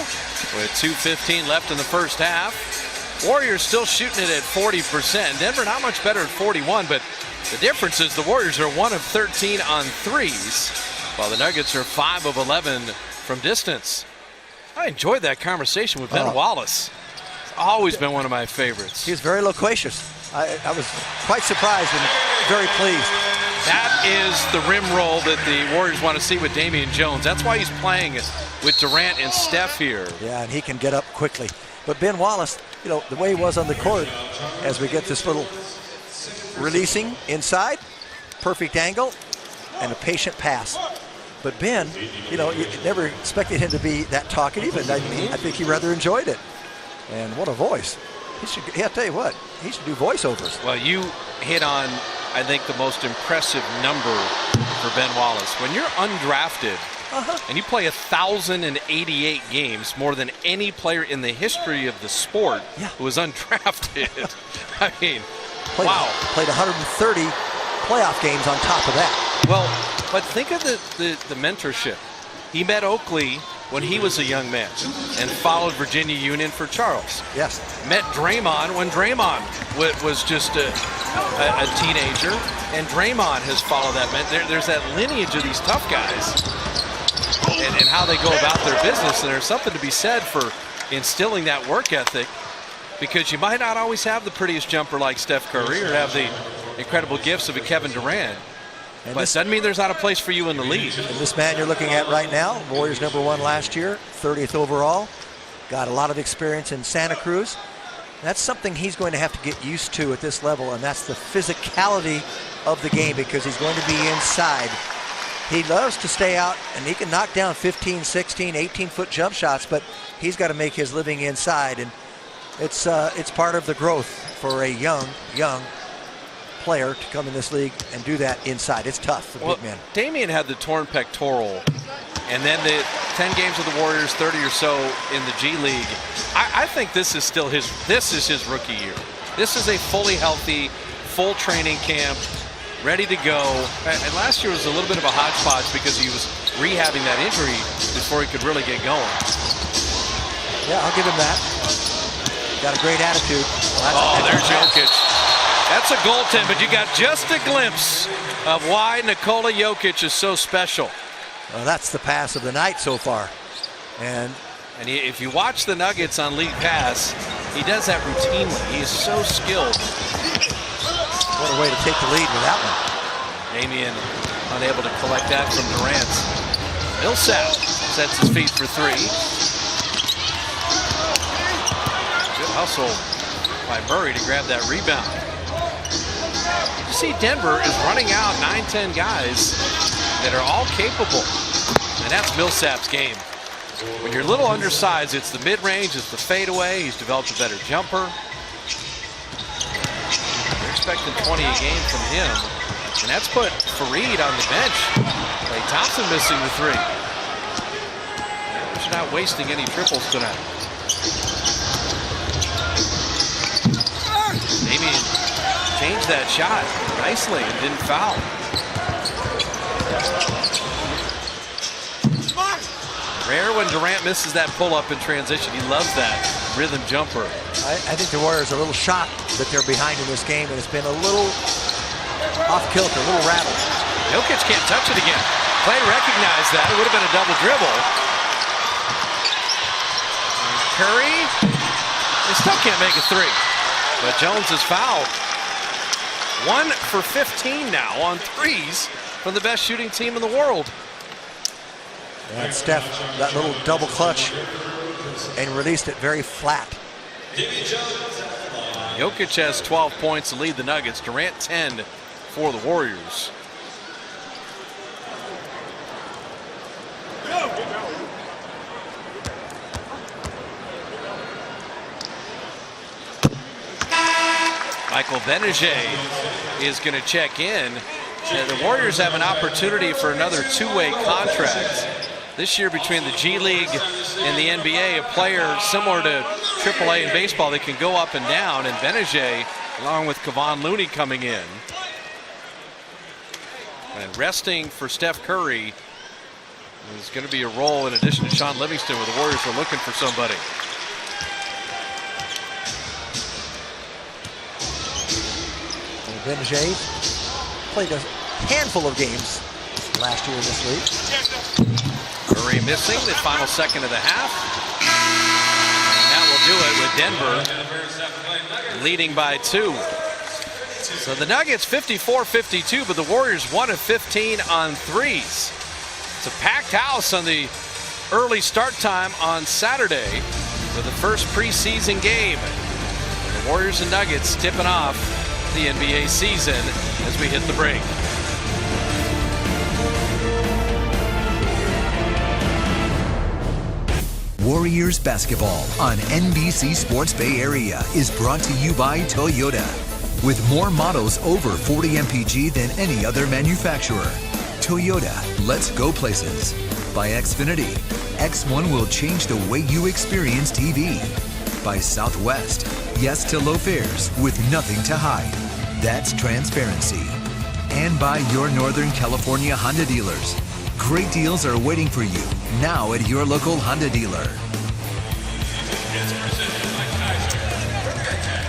with 2:15 left in the first half. Warriors still shooting it at 40%. Denver not much better at 41, but the difference is the Warriors are 1 of 13 on threes, while the Nuggets are 5 of 11 from distance. I enjoyed that conversation with Ben Wallace. It's always been one of my favorites. He was very loquacious. I was quite surprised and very pleased. That is the rim roll that the Warriors want to see with Damian Jones. That's why he's playing with Durant and Steph here. Yeah, and he can get up quickly. But Ben Wallace, you know, the way he was on the court, as we get this little releasing inside, perfect angle, and a patient pass. But Ben, you know, you never expected him to be that talkative, and I think he rather enjoyed it. And what a voice. I'll tell you what, he should do voiceovers. Well, you hit on, I think, the most impressive number for Ben Wallace. When you're undrafted and you play 1,088 games, more than any player in the history of the sport who was undrafted. I mean, Played 130 playoff games on top of that. Well, but think of the mentorship. He met Oakley when he was a young man and followed Virginia Union for Charles. Yes. Met Draymond when Draymond was just a teenager, and Draymond has followed that. There's that lineage of these tough guys and how they go about their business, and there's something to be said for instilling that work ethic, because you might not always have the prettiest jumper like Steph Curry or have the incredible gifts of a Kevin Durant. And but it doesn't mean there's not a place for you in the league. And this man you're looking at right now, Warriors #1 last year, 30th overall, got a lot of experience in Santa Cruz. That's something he's going to have to get used to at this level, and that's the physicality of the game, because he's going to be inside. He loves to stay out, and he can knock down 15, 16, 18-foot jump shots, but he's got to make his living inside, and it's part of the growth for a young player to come in this league and do that inside. It's tough for big men. Damian had the torn pectoral, and then the 10 games with the Warriors, 30 or so in the G League. I think this is still his rookie year. This is a fully healthy, full training camp, ready to go. And last year was a little bit of a hodgepodge because he was rehabbing that injury before he could really get going. Yeah, I'll give him that. Got a great attitude. There's Jokic. That's a goaltend, but you got just a glimpse of why Nikola Jokic is so special. Well, that's the pass of the night so far. And if you watch the Nuggets on League Pass, he does that routinely. He is so skilled. What a way to take the lead with that one. Damian unable to collect that from Durant. Millsap sets his feet for 3. Good hustle by Murray to grab that rebound. You see Denver is running out 9-10 guys that are all capable, and that's Millsap's game. When you're a little undersized, it's the mid-range, it's the fadeaway. He's developed a better jumper. They're expecting 20 a game from him, and that's put Fareed on the bench. Klay Thompson missing the 3. He's not wasting any triples tonight. changed that shot nicely and didn't foul. Rare when Durant misses that pull-up in transition. He loves that rhythm jumper. I think the Warriors are a little shocked that they're behind in this game, and it's been a little off kilter, a little rattled. Jokic can't touch it again. Clay recognized that. It would have been a double dribble. And Curry, they still can't make a three. But Jones is fouled. 1 for 15 now on threes from the best shooting team in the world. And Steph, that little double clutch, and released it very flat. Jokic has 12 points to lead the Nuggets. Durant 10 for the Warriors. Michael Benajay is going to check in. The Warriors have an opportunity for another two-way contract. This year between the G League and the NBA, a player similar to AAA in baseball that can go up and down, and Benajay, along with Kevon Looney coming in. And resting for Steph Curry is going to be a role in addition to Sean Livingston, where the Warriors are looking for somebody. Benajay played a handful of games last year in this league. Curry missing the final second of the half. And that will do it with Denver leading by 2. So the Nuggets 54-52, but the Warriors 1 of 15 on threes. It's a packed house on the early start time on Saturday for the first preseason game. The Warriors and Nuggets tipping off the NBA season as we hit the break. Warriors basketball on NBC Sports Bay Area is brought to you by Toyota. With more models over 40 mpg than any other manufacturer. Toyota, let's go places. By Xfinity, X1 will change the way you experience TV. By Southwest, yes to low fares with nothing to hide. That's transparency. And by your Northern California Honda dealers. Great deals are waiting for you now at your local Honda dealer.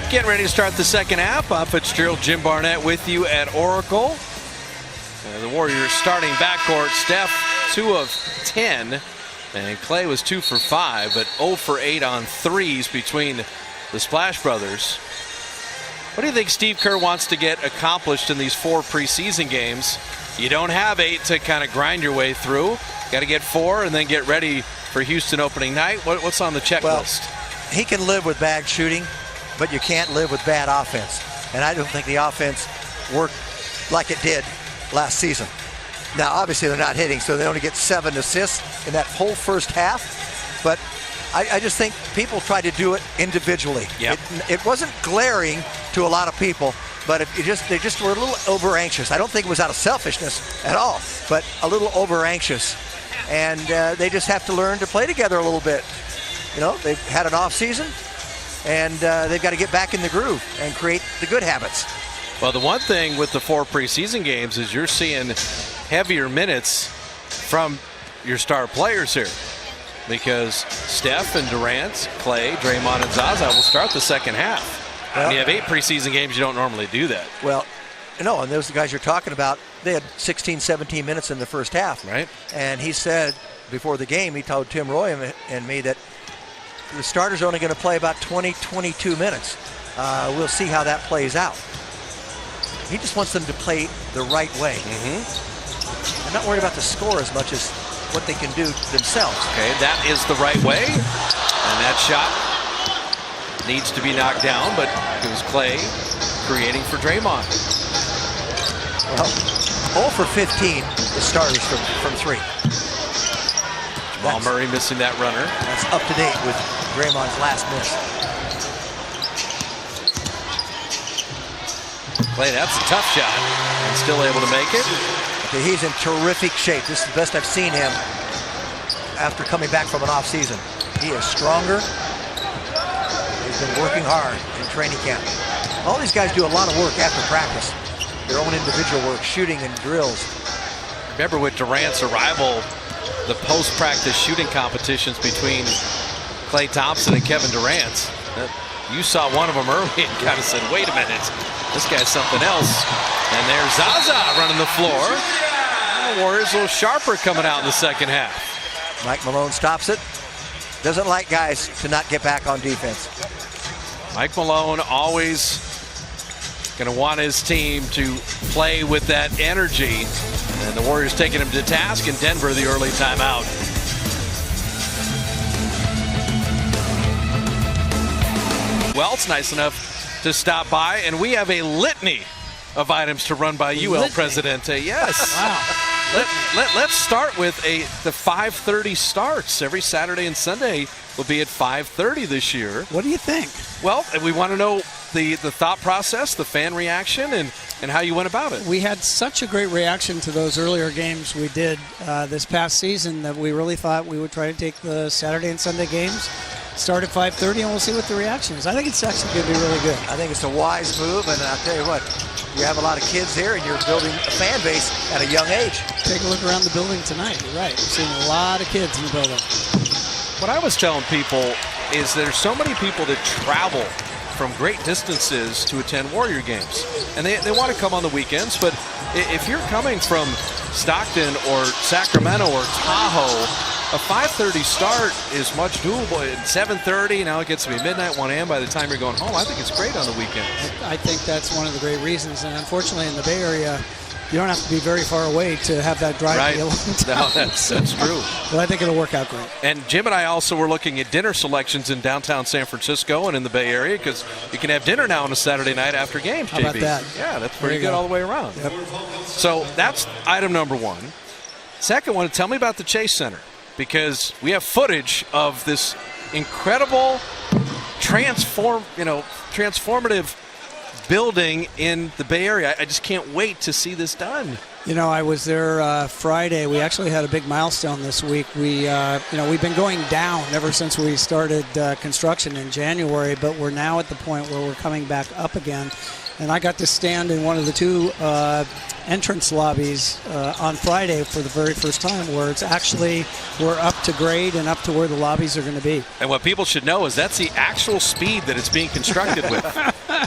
Getting ready to start the second half. Bob Fitzgerald, Jim Barnett with you at Oracle. The Warriors starting backcourt. Steph 2 of 10, and Clay was 2 for 5, but 0 for 8 on threes between the Splash Brothers. What do you think Steve Kerr wants to get accomplished in these 4 preseason games? You don't have 8 to kind of grind your way through. Got to get 4 and then get ready for Houston opening night. What's on the checklist? Well, he can live with bad shooting, but you can't live with bad offense. And I don't think the offense worked like it did last season. Now, obviously, they're not hitting, so they only get 7 assists in that whole first half. But I just think people try to do it individually. Yep. It wasn't glaring to a lot of people, but they just were a little over-anxious. I don't think it was out of selfishness at all, but a little over-anxious. And they just have to learn to play together a little bit. You know, they've had an off season, and they've got to get back in the groove and create the good habits. Well, the one thing with the 4 preseason games is you're seeing heavier minutes from your star players here, because Steph and Durant, Clay, Draymond, and Zaza will start the second half. Well, when you have 8 preseason games, you don't normally do that. Well, no, and those are the guys you're talking about. They had 16, 17 minutes in the first half. Right. And he said before the game, he told Tim Roy and me that the starters are only going to play about 20, 22 minutes. We'll see how that plays out. He just wants them to play the right way. Mm-hmm. I'm not worried about the score as much as what they can do themselves. Okay, that is the right way. And that shot needs to be knocked down, but it was Clay creating for Draymond. Well, 0 for 15, the starters from 3. Jamal Murray missing that runner. That's up to date with Draymond's last miss. Clay, that's a tough shot, and still able to make it. Okay, he's in terrific shape. This is the best I've seen him after coming back from an off season. He is stronger. He's been working hard in training camp. All these guys do a lot of work after practice. Their own individual work, shooting and drills. Remember with Durant's arrival, the post-practice shooting competitions between Klay Thompson and Kevin Durant. You saw one of them early and kind of said, wait a minute, this guy's something else. And there's Zaza running the floor. And the Warriors a little sharper coming out in the second half. Mike Malone stops it. Doesn't like guys to not get back on defense. Mike Malone always going to want his team to play with that energy. And the Warriors taking him to task in Denver, the early timeout. Well, it's nice enough to stop by, and we have a litany of items to run by you, El Presidente. Yes. Wow. Let's start with the 5:30 starts. Every Saturday and Sunday will be at 5:30 this year. What do you think? Well, we want to know the thought process, the fan reaction, and how you went about it. We had such a great reaction to those earlier games we did this past season that we really thought we would try to take the Saturday and Sunday games, start at 5:30, and we'll see what the reaction is. I think it's actually going to be really good. I think it's a wise move, and I'll tell you what, you have a lot of kids here, and you're building a fan base at a young age. Take a look around the building tonight. You're right. We're seeing a lot of kids in the building. What I was telling people is there's so many people that travel from great distances to attend Warrior games. And they want to come on the weekends, but if you're coming from Stockton or Sacramento or Tahoe, a 5:30 start is much doable. At 7:30, now it gets to be midnight, 1 a.m. by the time you're going home. I think it's great on the weekend. I think that's one of the great reasons. And unfortunately, in the Bay Area, you don't have to be very far away to have that drive be a long time. No, that's true. But I think it'll work out great. And Jim and I also were looking at dinner selections in downtown San Francisco and in the Bay Area, because you can have dinner now on a Saturday night after games, JB. How about that? Yeah, that's pretty good go. all the way around. Yep. So that's item number one. Second one, tell me about the Chase Center, because we have footage of this incredible transformative building in the Bay Area. I just can't wait to see this done. You know, I was there Friday. We actually had a big milestone this week. We've been going down ever since we started construction in January, but we're now at the point where we're coming back up again. And I got to stand in one of the two entrance lobbies on Friday for the very first time, where it's actually, we're up to grade and up to where the lobbies are going to be. And what people should know is that's the actual speed that it's being constructed with.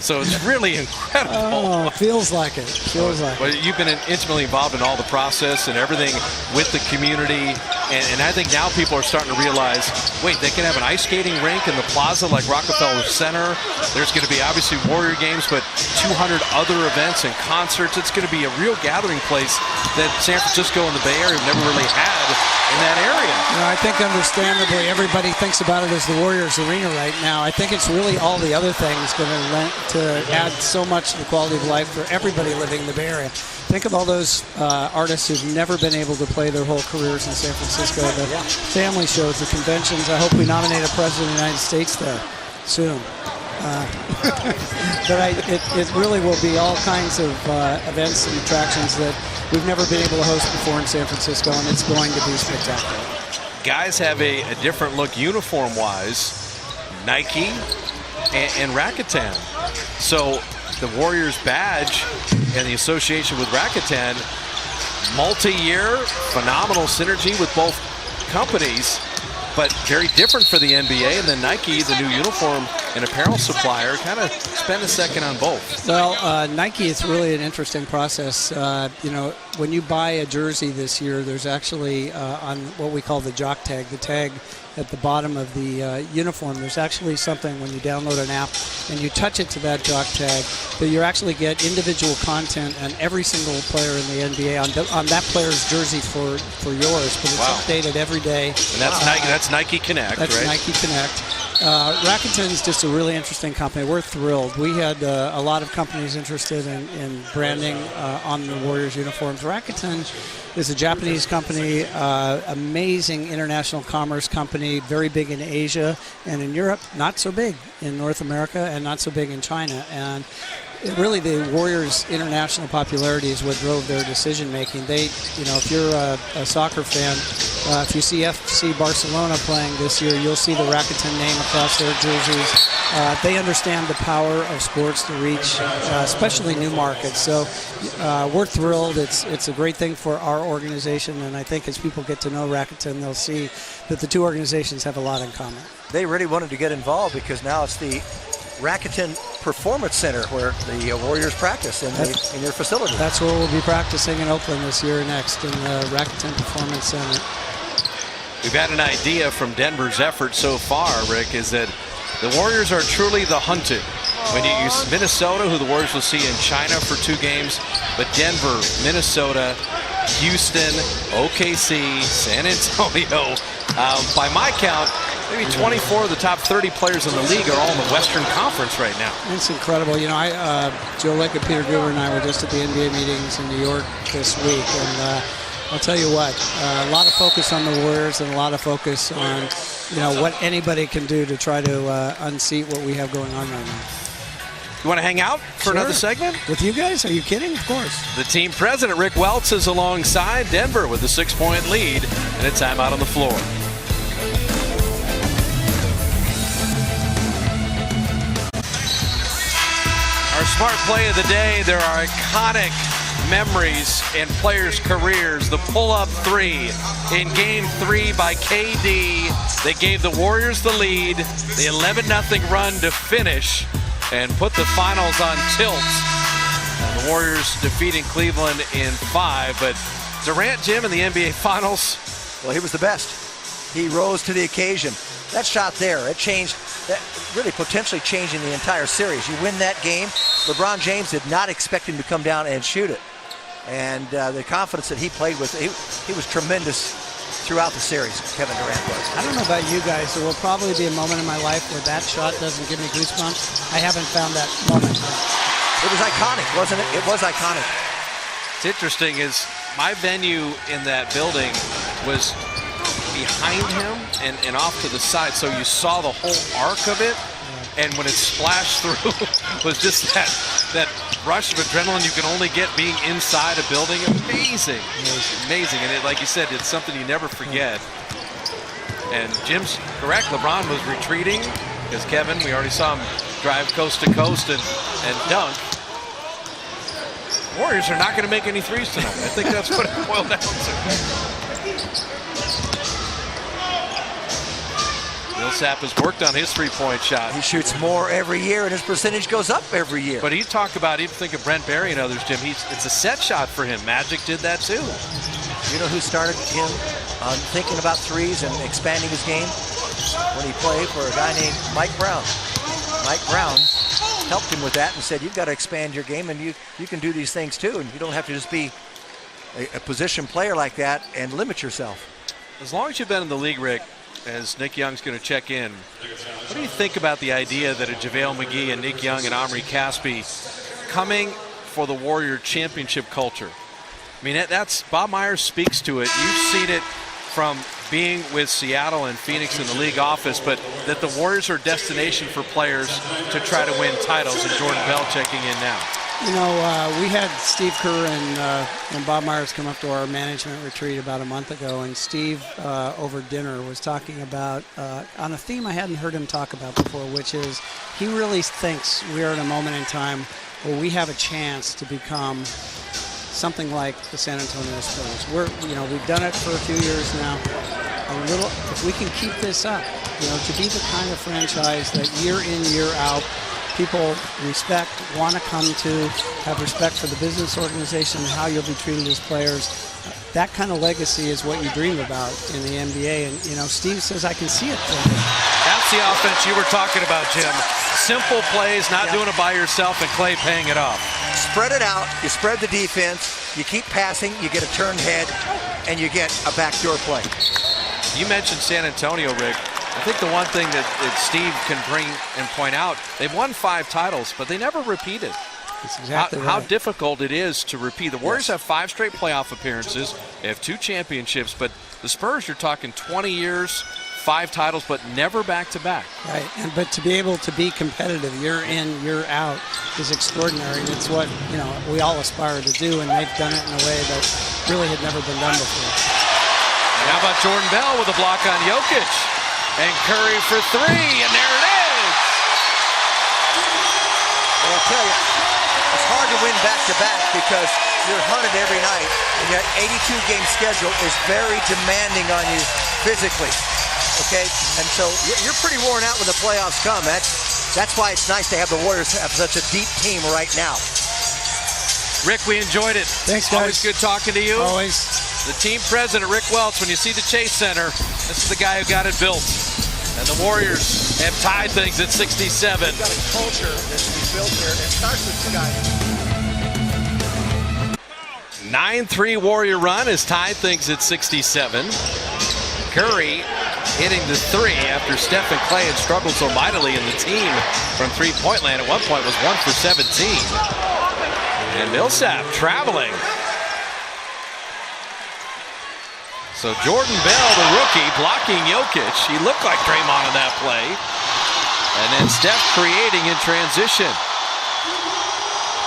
So it's really incredible. Oh, feels like it. Feels like Well, it. you've been intimately involved in all the process and everything with the community. And I think now people are starting to realize, wait, they can have an ice skating rink in the plaza like Rockefeller Center. There's going to be obviously Warrior games, but 200 other events and concerts. It's going to be a real gathering place that San Francisco and the Bay Area have never really had in that area. You know, I think understandably everybody thinks about it as the Warriors Arena right now. I think it's really all the other things going to add so much to the quality of life for everybody living in the Bay Area. Think of all those artists who've never been able to play their whole careers in San Francisco. The family shows, the conventions. I hope we nominate a president of the United States there soon. But it really will be all kinds of events and attractions that we've never been able to host before in San Francisco, and it's going to be spectacular. Guys have a different look uniform-wise, Nike and Rakuten. So the Warriors badge and the association with Rakuten, multi-year, phenomenal synergy with both companies, but very different for the NBA. And then Nike, the new uniform and apparel supplier, kind of spend a second on both. Well, Nike, it's really an interesting process. When you buy a jersey this year, there's actually on what we call the jock tag, the tag at the bottom of the uniform, there's actually something when you download an app and you touch it to that jock tag that you actually get individual content on every single player in the NBA on that player's jersey for yours, but it's updated every day. And that's Nike Connect, that's right? Nike Connect. Rakuten is just a really interesting company. We're thrilled. We had a lot of companies interested in branding on the Warriors uniforms. Rakuten is a Japanese company, amazing international commerce company, very big in Asia and in Europe, not so big in North America and not so big in China. And really the Warriors' international popularity is what drove their decision making. They, if you're a soccer fan, if you see FC Barcelona playing this year, you'll see the Rakuten name across their jerseys. they understand the power of sports to reach, especially new markets. So we're thrilled. It's a great thing for our organization, and I think as people get to know Rakuten, they'll see that the two organizations have a lot in common. They really wanted to get involved because now it's the Rakuten Performance Center where the Warriors practice in their facility. That's where we'll be practicing in Oakland this year and next, in the Rakuten Performance Center. We've had an idea from Denver's effort so far, Rick, is that the Warriors are truly the hunted. When you use Minnesota, who the Warriors will see in China for 2 games, but Denver, Minnesota, Houston, OKC, San Antonio, by my count, maybe 24 of the top 30 players in the league are all in the Western Conference right now. It's incredible. You know, Joe Lick and Peter Guber and I were just at the NBA meetings in New York this week, and I'll tell you what, a lot of focus on the Warriors and a lot of focus on, you know, what anybody can do to try to unseat what we have going on right now. You want to hang out for another segment? With you guys? Are you kidding? Of course. The team president, Rick Welts, is alongside Denver with a 6-point lead and a timeout on the floor. Our smart play of the day, there are iconic memories in players' careers. The pull-up 3 in Game 3 by KD. They gave the Warriors the lead, the 11-0 run to finish, and put the finals on tilt. The Warriors defeating Cleveland in 5, but Durant, Jim, in the NBA Finals. Well, he was the best. He rose to the occasion. That shot there, it changed, that really potentially changing the entire series. You win that game. LeBron James did not expect him to come down and shoot it. And the confidence that he played with, he was tremendous throughout the series, Kevin Durant was. I don't know about you guys. There will probably be a moment in my life where that shot doesn't give me goosebumps. I haven't found that moment yet. It was iconic, wasn't it? It was iconic. What's interesting is my venue in that building was behind him and off to the side, so you saw the whole arc of it. And when it splashed through, was just that rush of adrenaline you can only get being inside a building. Amazing. Amazing. And it, like you said, it's something you never forget. And Jim's correct. LeBron was retreating because Kevin, we already saw him drive coast to coast and dunk. Warriors are not going to make any threes tonight. I think that's what it boiled down to. Millsap has worked on his three-point shot. He shoots more every year, and his percentage goes up every year. But you talk about, even think of Brent Barry and others, Jim, it's a set shot for him. Magic did that too. You know who started him on thinking about threes and expanding his game? When he played for a guy named Mike Brown. Mike Brown helped him with that and said, you've got to expand your game, and you can do these things too, and you don't have to just be a position player like that and limit yourself. As long as you've been in the league, Rick, as Nick Young's going to check in, what do you think about the idea that a JaVale McGee and Nick Young and Omri Caspi coming for the Warrior championship culture? I mean, that's Bob Myers speaks to it. You've seen it from being with Seattle and Phoenix in the league office, but that the Warriors are a destination for players to try to win titles, and Jordan Bell checking in now. You know, we had Steve Kerr and Bob Myers come up to our management retreat about a month ago, and Steve, over dinner, was talking about, on a theme I hadn't heard him talk about before, which is he really thinks we are at a moment in time where we have a chance to become something like the San Antonio Spurs. We've done it for a few years now. If we can keep this up, to be the kind of franchise that year in, year out, people respect, want to come to, have respect for the business organization and how you'll be treated as players. That kind of legacy is what you dream about in the NBA. And, Steve says, I can see it. That's the offense you were talking about, Jim. Simple plays, not doing it by yourself, and Clay paying it off. Spread it out. You spread the defense. You keep passing. You get a turned head, and you get a backdoor play. You mentioned San Antonio, Rick. I think the one thing that Steve can bring and point out, they've won 5 titles, but they never repeated. That's exactly how difficult it is to repeat. The Warriors have 5 straight playoff appearances. They have 2 championships, but the Spurs, you're talking 20 years, 5 titles, but never back-to-back. Right, but to be able to be competitive year in, year out is extraordinary, and it's what we all aspire to do, and they've done it in a way that really had never been done before. And how about Jordan Bell with a block on Jokic? And Curry for 3, and there it is. I'll tell you, it's hard to win back-to-back because you're hunted every night, and your 82-game schedule is very demanding on you physically, okay? And so you're pretty worn out when the playoffs come. That's why it's nice to have the Warriors have such a deep team right now. Rick, we enjoyed it. Thanks, guys. Always good talking to you. Always. The team president, Rick Welch, when you see the Chase Center, this is the guy who got it built. And the Warriors have tied things at 67. We've got a culture that's been built here, and it starts with two guys. 9-3 Warrior run has tied things at 67. Curry hitting the three after Steph and Clay had struggled so mightily, and the team from three-point land at one point was 1 for 17. And Millsap traveling. So Jordan Bell, the rookie, blocking Jokic. He looked like Draymond in that play. And then Steph creating in transition.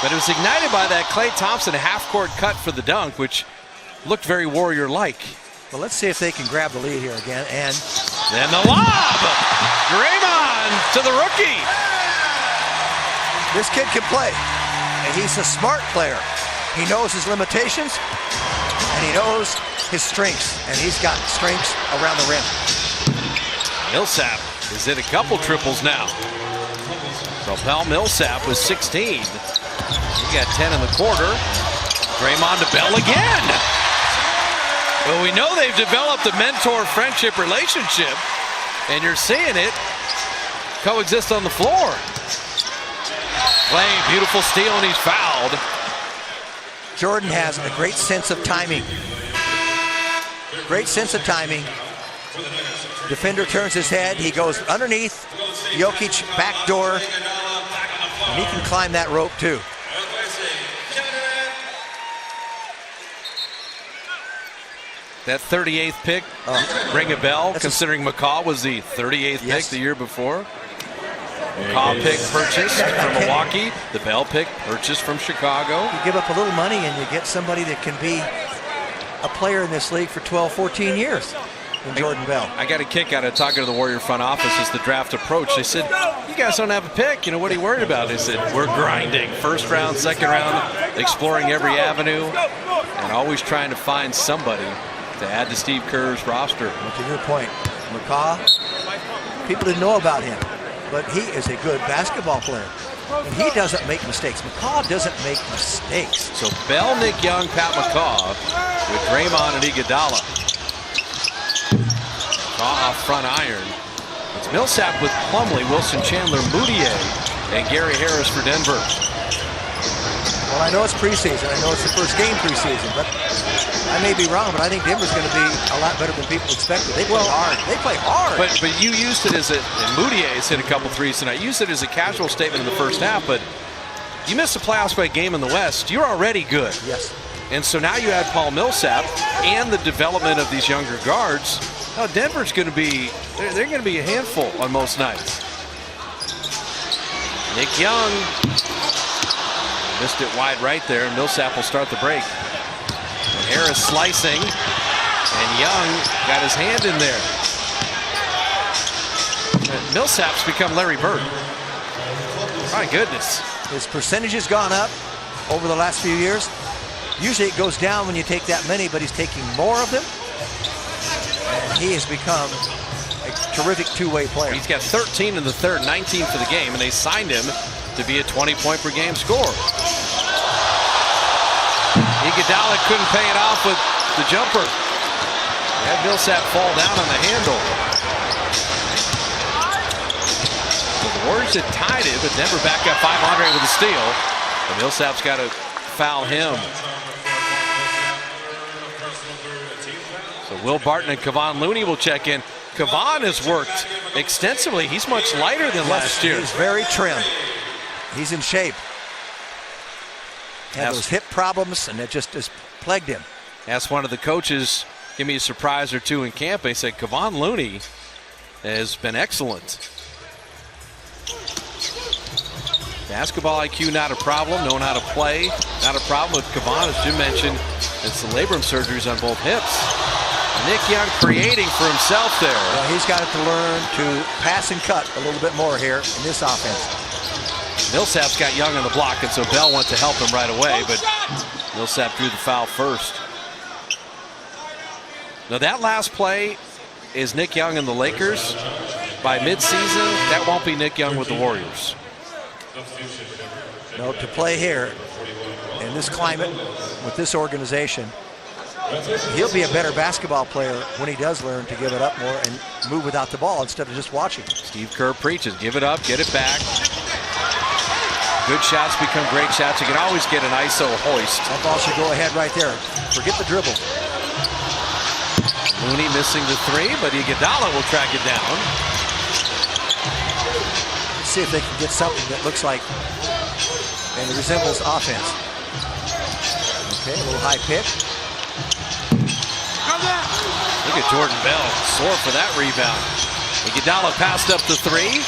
But it was ignited by that Klay Thompson half-court cut for the dunk, which looked very Warrior-like. Well, let's see if they can grab the lead here again. And then the lob! Draymond to the rookie. This kid can play, and he's a smart player. He knows his limitations, and he knows his strengths, and he's got strengths around the rim. Millsap is in a couple triples now. So Paul Millsap was 16. He got 10 in the quarter. Draymond to Bell again. Well, we know they've developed a mentor-friendship relationship, and you're seeing it coexist on the floor. Clay, beautiful steal, and he's fouled. Jordan has a great sense of timing. Great sense of timing. Defender turns his head. He goes underneath. Jokic backdoor. And he can climb that rope too. That 38th pick, ring a bell, considering McCaw was the 38th pick the year before. McCaw pick purchased from Milwaukee. The Bell pick purchased from Chicago. You give up a little money and you get somebody that can be a player in this league for 12, 14 years in Jordan Bell. I got a kick out of talking to the Warrior front office as the draft approached. They said, you guys don't have a pick. You know, what are you worried about? They said, we're grinding. First round, second round, exploring every avenue, and always trying to find somebody to add to Steve Kerr's roster. Well, to your point, McCaw, people didn't know about him, but he is a good basketball player. And he doesn't make mistakes. McCaw doesn't make mistakes. So Bell, Nick Young, Pat McCaw with Draymond and Iguodala. McCaw off front iron. It's Millsap with Plumlee, Wilson Chandler, Moutier, and Gary Harris for Denver. Well, I know it's preseason. I know it's the first game preseason, but I may be wrong, but I think Denver's going to be a lot better than people expected. They play hard. They play hard. But you used it as and Moutier's hit a couple threes tonight. You used it as a casual statement in the first half, but you missed a playoffs by a game in the West. You're already good. Yes. And so now you add Paul Millsap and the development of these younger guards. Now Denver's going to be, they're going to be a handful on most nights. Nick Young missed it wide right there, and Millsap will start the break. And Harris slicing, and Young got his hand in there. And Millsap's become Larry Bird. My goodness. His percentage has gone up over the last few years. Usually it goes down when you take that many, but he's taking more of them. And he has become a terrific two-way player. He's got 13 in the third, 19 for the game, and they signed him to be a 20-point per game scorer. Iguodala couldn't pay it off with the jumper. Had Millsap fall down on the handle. So the Warriors had tied it, but Denver back up 500 with a steal. And Millsap's got to foul him. So Will Barton and Kevon Looney will check in. Kevon has worked extensively. He's much lighter than last year. He's very trim. He's in shape. Had those hip problems, and it just has plagued him. Asked one of the coaches, give me a surprise or two in camp. They said Kevon Looney has been excellent. Basketball IQ, not a problem. Knowing how to play, not a problem with Kevon. As Jim mentioned, it's the labrum surgeries on both hips. Nick Young creating for himself there. Well, he's got to learn to pass and cut a little bit more here in this offense. Millsap's got Young on the block, and so Bell went to help him right away, but Millsap drew the foul first. Now that last play is Nick Young and the Lakers. By midseason, that won't be Nick Young with the Warriors. No, to play here in this climate with this organization, he'll be a better basketball player when he does learn to give it up more and move without the ball instead of just watching. Steve Kerr preaches, give it up, get it back. Good shots become great shots. You can always get an ISO hoist. That ball should go ahead right there. Forget the dribble. Mooney missing the three, but Iguodala will track it down. Let's see if they can get something that looks like and resembles offense. Okay, a little high pitch. Look at Jordan Bell, sore for that rebound. Iguodala passed up the three,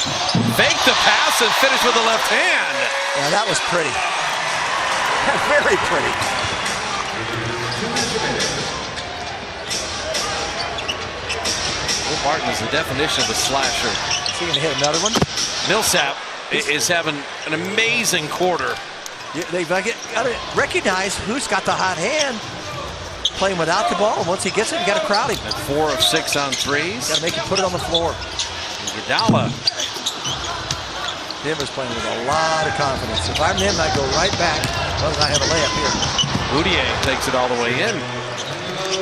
faked the pass, and finished with the left hand. Yeah, that was pretty. Very pretty. Will Martin is the definition of a slasher. Is he going to hit another one? Millsap is having an amazing quarter. They've got to recognize who's got the hot hand. Playing without the ball, and once he gets it, you got to crowd him. At 4 of 6 on threes. Got to make him put it on the floor. Iguodala. Denver's playing with a lot of confidence. If I'm him, I go right back. As long as I have a layup here. Boudier takes it all the way in.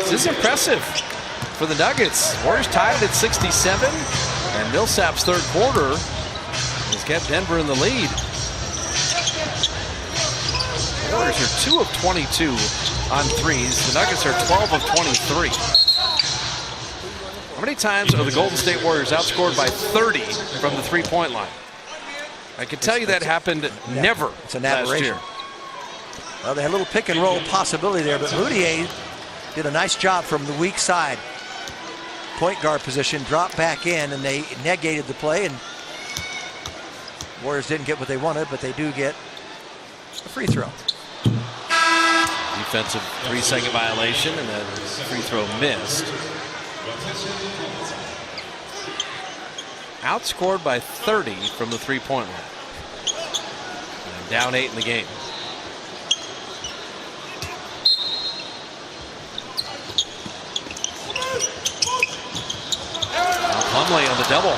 This is impressive for the Nuggets. Warriors tied at 67, and Millsap's third quarter has kept Denver in the lead. The Warriors are 2 of 22 on threes. The Nuggets are 12 of 23. How many times are the Golden State Warriors outscored by 30 from the three-point line? I can tell you that happened never. It's an aberration. Last year. Well, they had a little pick and roll possibility there, but Boudier did a nice job from the weak side. Point guard position, dropped back in, and they negated the play, and Warriors didn't get what they wanted, but they do get a free throw. Defensive 3-second violation, and then free throw missed. Outscored by 30 from the three-point line. And down 8 in the game. Now Plumlee on the double.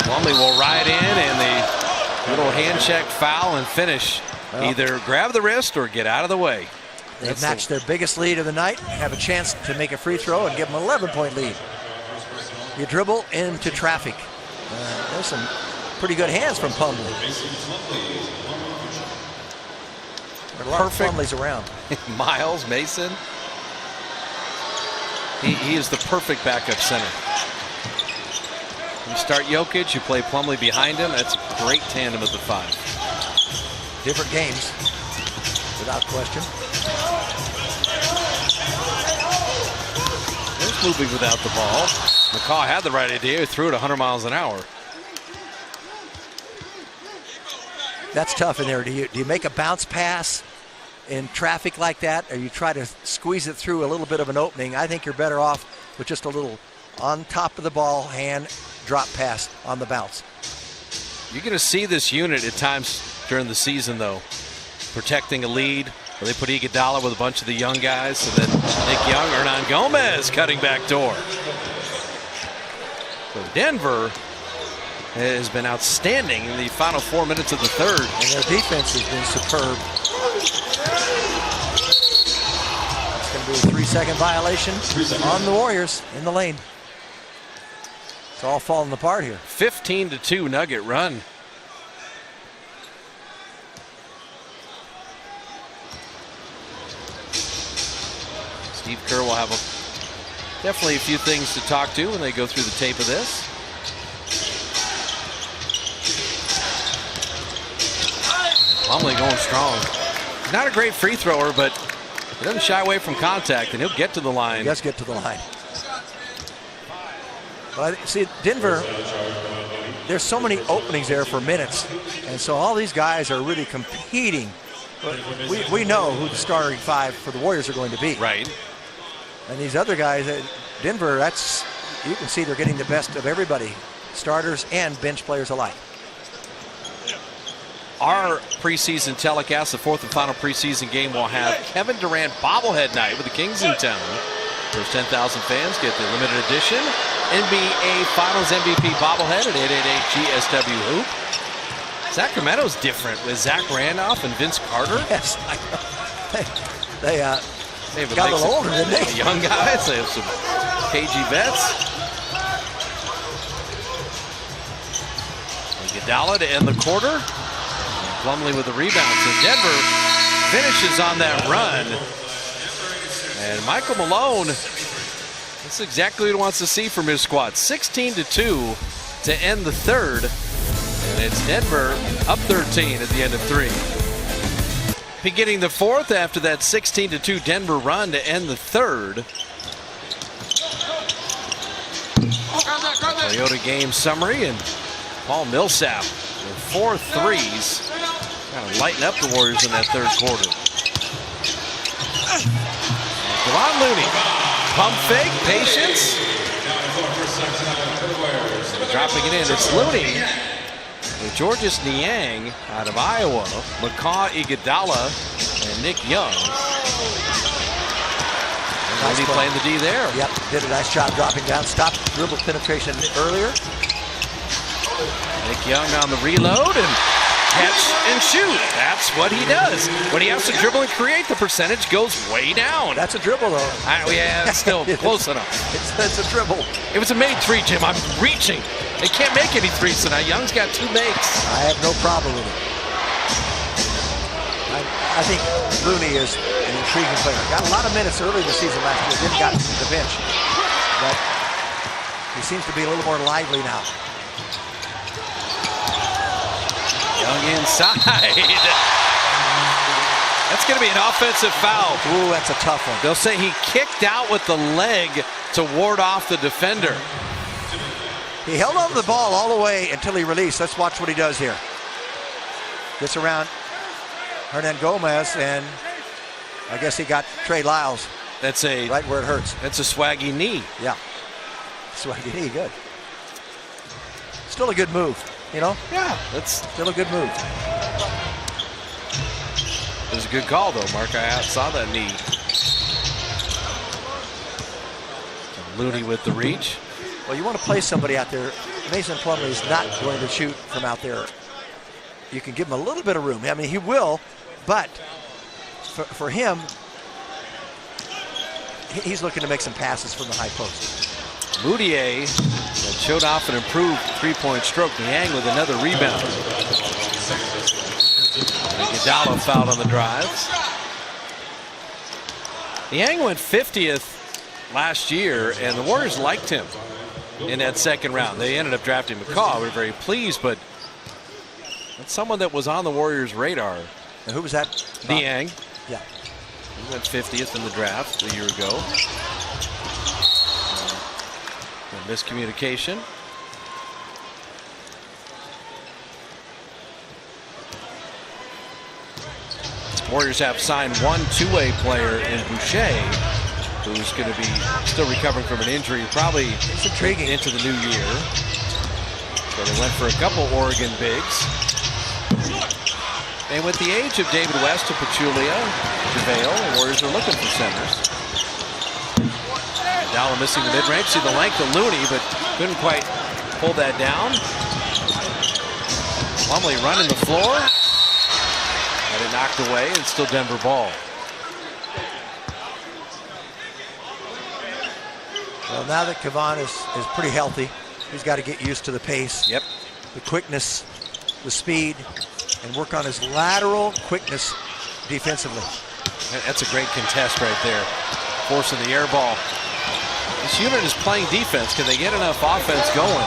Plumlee will ride in, and the little hand check foul and finish. Well, either grab the wrist or get out of the way. They've matched their biggest lead of the night, have a chance to make a free throw and give them an 11-point lead. You dribble into traffic. There's some pretty good hands from Plumlee. There are a lot of Plumlees around. Miles, Mason. He is the perfect backup center. You start Jokic, you play Plumlee behind him. That's a great tandem at the 5. Different games, without question. There's moving without the ball. McCaw had the right idea. He threw it 100 miles an hour. That's tough in there. Do you make a bounce pass in traffic like that, or you try to squeeze it through a little bit of an opening? I think you're better off with just a little on top of the ball, hand, drop pass on the bounce. You're going to see this unit at times during the season, though, protecting a lead. Where they put Iguodala with a bunch of the young guys, and then Nick Young, Hernan Gomez cutting back door. So Denver has been outstanding in the final 4 minutes of the third. And their defense has been superb. It's going to be a 3-second violation on the Warriors in the lane. It's all falling apart here. 15-2 Nugget run. Steve Kerr will have definitely a few things to talk to when they go through the tape of this. Plumlee going strong. He's not a great free thrower, but he doesn't shy away from contact, and he'll get to the line. He does get to the line. But see, Denver, there's so many openings there for minutes, and so all these guys are really competing. We know who the starting 5 for the Warriors are going to be. Right. And these other guys, Denver, you can see they're getting the best of everybody, starters and bench players alike. our preseason telecast, the fourth and final preseason game, will have Kevin Durant bobblehead night with the Kings in town. First 10,000 fans get the limited edition NBA Finals MVP bobblehead at 888-GSW Hoop. Sacramento's different with Zach Randolph and Vince Carter. Yes, I know. They got a little older, didn't they? The young guys. They have some cagey vets. Iguodala to end the quarter. Plumlee with the rebound. So Denver finishes on that run. And Michael Malone, that's exactly what he wants to see from his squad. 16-2 to end the third. And it's Denver up 13 at the end of 3. Beginning the fourth after that 16-2 Denver run to end the third. Toyota game summary, and Paul Millsap with 4 threes. Kind of lighten up the Warriors in that third quarter. Kevon Looney, pump fake, patience. Dropping it in, it's Looney with Georges Niang out of Iowa, McCaw, Iguodala, and Nick Young. Looney playing the D there. Yep, did a nice job dropping down. Stopped dribble penetration earlier. Nick Young on the reload and catch and shoot. That's what he does. When he has to dribble and create, the percentage goes way down. That's a dribble, though. Yeah, it's still close enough. It's a dribble. It was a made 3, Jim. I'm reaching. They can't make any 3s tonight. Young's got 2 makes. I have no problem with it. I think Looney is an intriguing player. Got a lot of minutes early in the season last year. Didn't got the bench. But he seems to be a little more lively now. Young inside. That's going to be an offensive foul. Ooh, that's a tough one. They'll say he kicked out with the leg to ward off the defender. He held on to the ball all the way until he released. Let's watch what he does here. Gets around Hernan Gomez, and I guess he got Trey Lyles. That's a right where it hurts. That's a swaggy knee. Yeah, swaggy knee, good. Still a good move, you know? Yeah, that's still a good move. It was a good call, though, Mark. I saw that knee. Looney with the reach. Well, you want to play somebody out there. Mason Plumlee is not going to shoot from out there. You can give him a little bit of room. I mean, he will, but for him, he's looking to make some passes from the high post. Moutier showed off an improved three-point stroke. Niang with another rebound. Iguodala fouled on the drives. Niang went 50th last year, and the Warriors liked him in that second round. They ended up drafting McCaw. We were very pleased, but that's someone that was on the Warriors' radar. And who was that? Niang. Yeah. He went 50th in the draft a year ago. Miscommunication. Warriors have signed one two-way player in Boucher, who's going to be still recovering from an injury, probably intriguing into the new year. So they went for a couple Oregon bigs. And with the age of David West and Pachulia, JaVale, the Warriors are looking for centers. Iguodala missing the mid-range. See the length of Looney, but couldn't quite pull that down. Plumlee running the floor. Had it knocked away, and still Denver ball. Well, now that Kevon is pretty healthy, he's got to get used to the pace. Yep. The quickness, the speed, and work on his lateral quickness defensively. That's a great contest right there. Forcing the air ball. This unit is playing defense. Can they get enough offense going?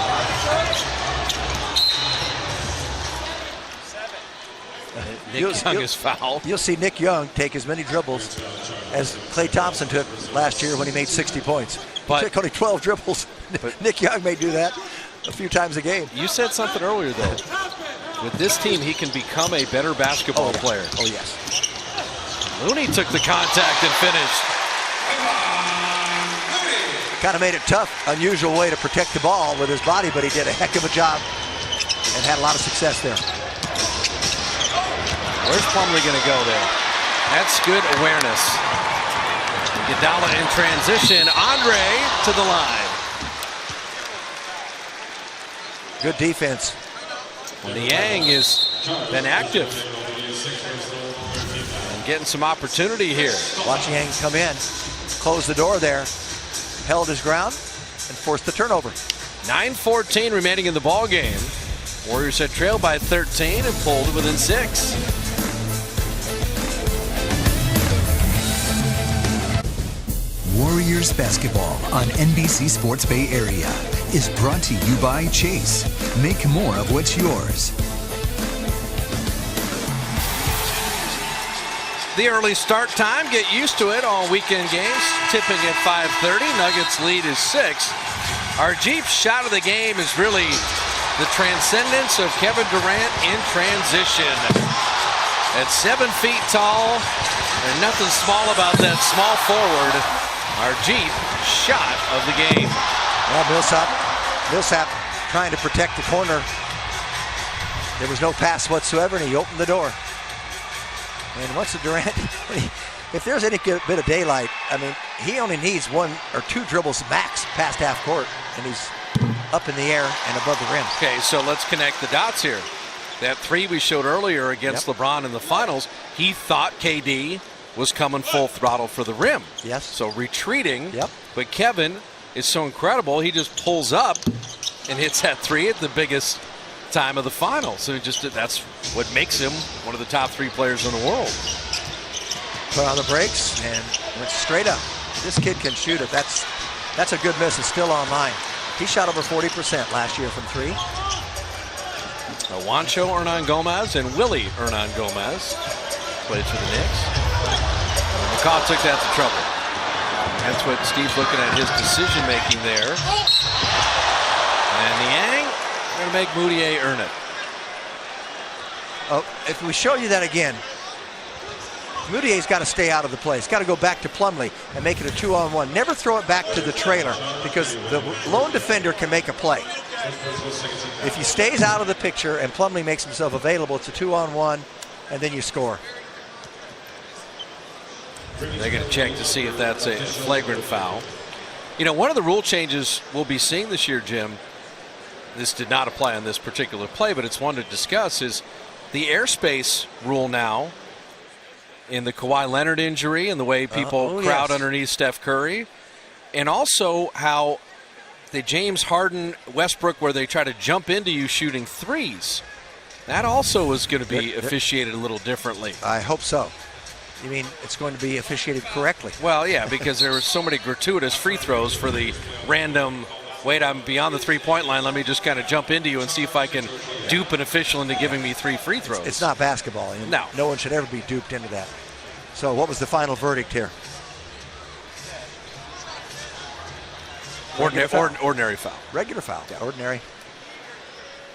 Nick Young is fouled. You'll see Nick Young take as many dribbles as Klay Thompson took last year when he made 60 points. He took only 12 dribbles. But Nick Young may do that a few times a game. You said something earlier, though. With this team, he can become a better basketball player. Oh, yes. Looney took the contact and finished. Kind of made it tough, unusual way to protect the ball with his body, but he did a heck of a job and had a lot of success there. Where's Plumlee going to go there? That's good awareness. Iguodala in transition. Andre to the line. Good defense. Niang has been active and getting some opportunity here. Watching Yang come in, close the door there, held his ground, and forced the turnover. 9:14 remaining in the ball game. Warriors had trailed by 13 and pulled it within 6. Warriors basketball on NBC Sports Bay Area is brought to you by Chase. Make more of what's yours. The early start time, get used to it. All weekend games tipping at 5:30. Nuggets lead is 6. Our Jeep shot of the game is really the transcendence of Kevin Durant in transition. At 7 feet tall, there's nothing small about that small forward. Our Jeep shot of the game. Well, Millsap trying to protect the corner. There was no pass whatsoever, and he opened the door. And once the Durant, if there's any bit of daylight, I mean, he only needs 1 or 2 dribbles max past half court, and he's up in the air and above the rim. Okay, so let's connect the dots here. That 3 we showed earlier against LeBron in the finals, he thought KD was coming full throttle for the rim. Yes. So retreating, but Kevin is so incredible, he just pulls up and hits that 3 at the biggest time of the final. So that's what makes him one of the top 3 players in the world. Put on the brakes and went straight up. This kid can shoot it. That's a good miss. It's still online. He shot over 40% last year from 3. Juancho Hernan-Gomez and Willie Hernan-Gomez plays for the Knicks. McCaw took that to trouble. That's what Steve's looking at, his decision making there. And Niang going to make Moutier earn it. Oh, if we show you that again, Moutier's got to stay out of the play. He's got to go back to Plumlee and make it a 2-on-1. Never throw it back to the trailer because the lone defender can make a play. If he stays out of the picture and Plumlee makes himself available, it's a 2-on-1, and then you score. They're going to check to see if that's a flagrant foul. You know, one of the rule changes we'll be seeing this year, Jim, this did not apply on this particular play, but it's one to discuss, is the airspace rule now in the Kawhi Leonard injury and the way people crowd underneath Steph Curry, and also how the James Harden, Westbrook, where they try to jump into you shooting threes. That also is going to be officiated a little differently. I hope so. You mean it's going to be officiated correctly? Well, yeah, because there were so many gratuitous free throws for the random, wait, I'm beyond the three-point line, let me just kind of jump into you and see if I can dupe an official into giving me 3 free throws. It's not basketball. No. No one should ever be duped into that. So what was the final verdict here? Ordinary foul. Regular foul. Yeah. Ordinary.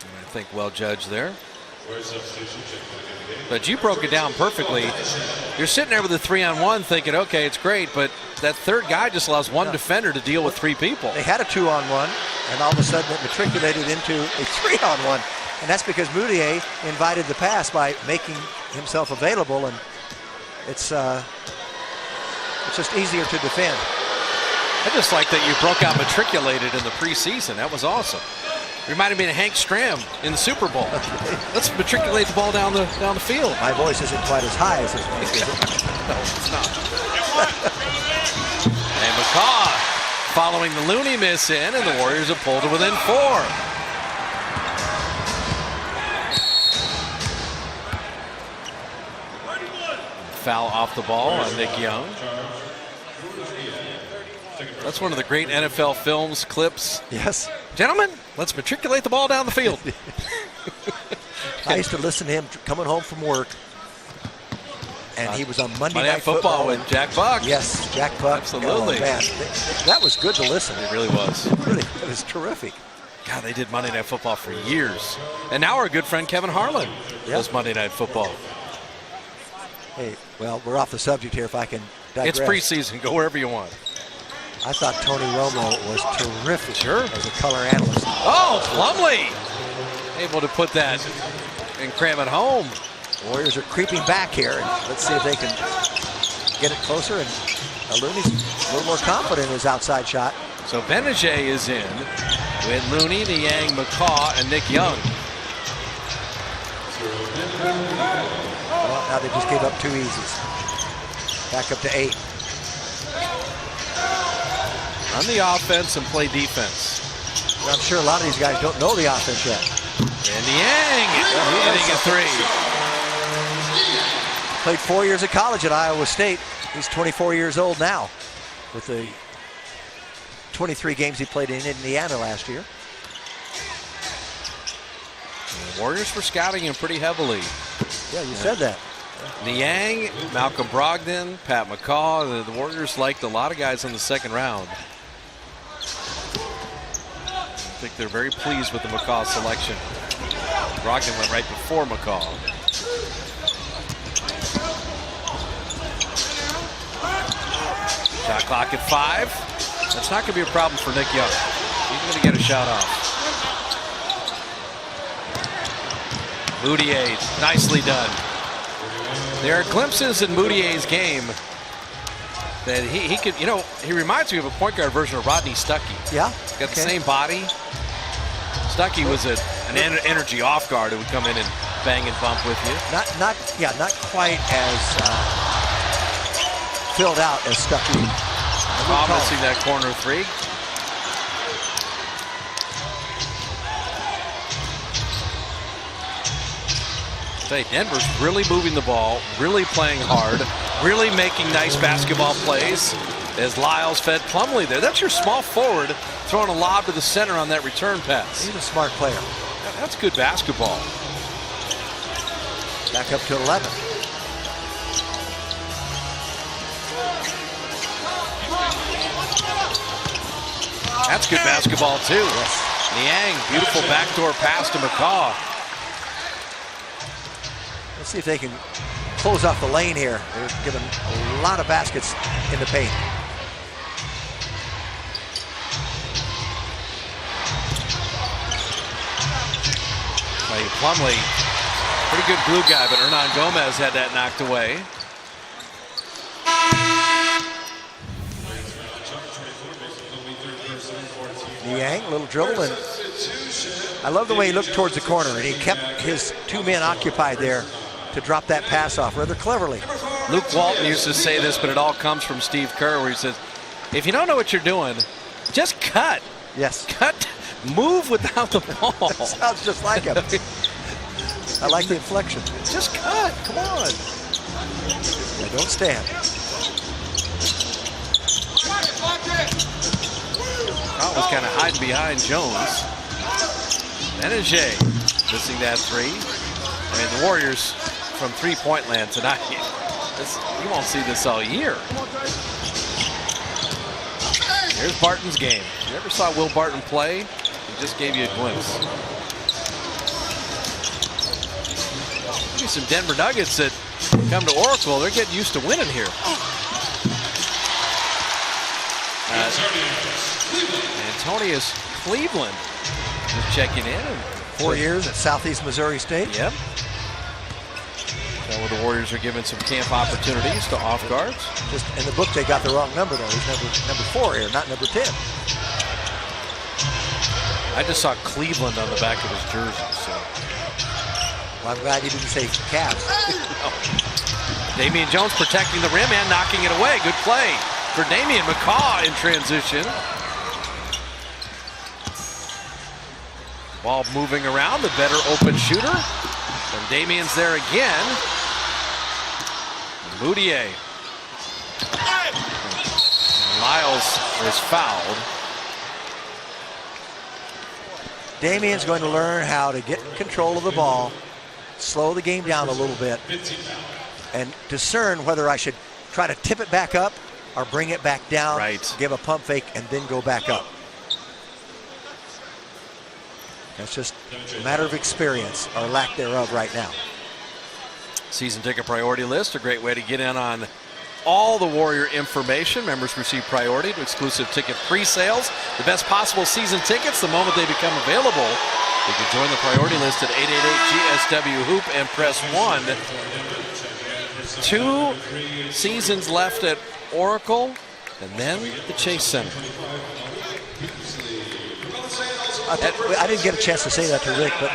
I think well judged there. But you broke it down perfectly. You're sitting there with a 3-on-1 thinking, okay, it's great, but that third guy just allows one defender to deal with 3 people. They had a 2-on-1, and all of a sudden it matriculated into a 3-on-1. And that's because Moutier invited the pass by making himself available, and it's just easier to defend. I just like that you broke out matriculated in the preseason. That was awesome. Reminded me of Hank Stram in the Super Bowl. Okay. Let's matriculate the ball down the field. My voice isn't quite as high as his voice, is it? No, it's not. And McCaw following the Looney miss in, and the Warriors have pulled it within 4. Foul off the ball on Nick Young. That's one of the great NFL films clips. Yes. Gentlemen, let's matriculate the ball down the field. I used to listen to him coming home from work, and he was on Monday Night Football with Jack Buck. Yes, Jack Buck. Absolutely. Oh, man. That was good to listen. It really was. It was terrific. God, they did Monday Night Football for years. And now our good friend Kevin Harlan does Monday Night Football. Hey, well, we're off the subject here if I can digress. It's preseason. Go wherever you want. I thought Tony Romo was terrific as a color analyst. Oh, Plumlee able to put that and cram it home. Warriors are creeping back here. And let's see if they can get it closer. And Looney's a little more confident in his outside shot. So Benajay is in with Looney, Niang, McCaw, and Nick Young. Well, now they just gave up 2 easies. Back up to 8. Run the offense and play defense. I'm sure a lot of these guys don't know the offense yet. And Niang hitting a 3. Played 4 years of college at Iowa State. He's 24 years old now with the 23 games he played in Indiana last year. The Warriors were scouting him pretty heavily. Yeah, you said that. Niang, Malcolm Brogdon, Pat McCaw. The Warriors liked a lot of guys in the second round. I think they're very pleased with the McCaw selection. Brogdon went right before McCaw. Shot clock at 5. That's not going to be a problem for Nick Young. He's going to get a shot off. Moutier, nicely done. There are glimpses in Moutier's game that he could, you know, he reminds me of a point guard version of Rodney Stuckey. Yeah. Got the same body. Stuckey was an energy off guard who would come in and bang and bump with you. Not quite as filled out as Stuckey. Missing that corner 3. Say, Denver's really moving the ball, really playing hard, really making nice basketball plays as Lyles fed Plumlee there. That's your small forward throwing a lob to the center on that return pass. He's a smart player. That's good basketball. Back up to 11. That's good basketball too. Yes. Niang, beautiful backdoor pass to McCaw. Let's see if they can close off the lane here. They're giving a lot of baskets in the paint. Plumlee, pretty good glue guy, but Hernan Gomez had that knocked away. Niang, little dribble, and I love the way he looked towards the corner, and he kept his 2 men occupied there to drop that pass off rather cleverly. Luke Walton used to say this, but it all comes from Steve Kerr, where he says, if you don't know what you're doing, just cut. Yes. Cut, move without the ball. Sounds just like him. I like the inflection. Just cut, come on. Yeah, don't stand. Carl was kind of hiding behind Jones. Benajay missing that 3. I mean, the Warriors from three-point land tonight. You won't see this all year. Here's Barton's game. You ever saw Will Barton play? He just gave you a glimpse. Maybe some Denver Nuggets that come to Oracle, they're getting used to winning here. Antonius Cleveland is checking in. 4 years at Southeast Missouri State. Yep. So the Warriors are given some camp opportunities to off guards. Just in the book, they got the wrong number though. He's number 4 here, not number 10. I just saw Cleveland on the back of his jersey. So. Well, I'm glad you didn't say Cavs. No. Damian Jones protecting the rim and knocking it away. Good play for Damian. McCaw in transition. Ball moving around, the better open shooter. And Damian's there again. Moutier. Lyles is fouled. Damian's going to learn how to get control of the ball, slow the game down a little bit, and discern whether I should try to tip it back up or bring it back down, right. Give a pump fake, and then go back up. That's just a matter of experience or lack thereof right now. Season ticket priority list, a great way to get in on all the Warrior information. Members receive priority to exclusive ticket pre-sales. The best possible season tickets the moment they become available. You can join the priority list at 888-GSW-HOOP and press 1. 2 seasons left at Oracle and then the Chase Center. I didn't get a chance to say that to Rick, but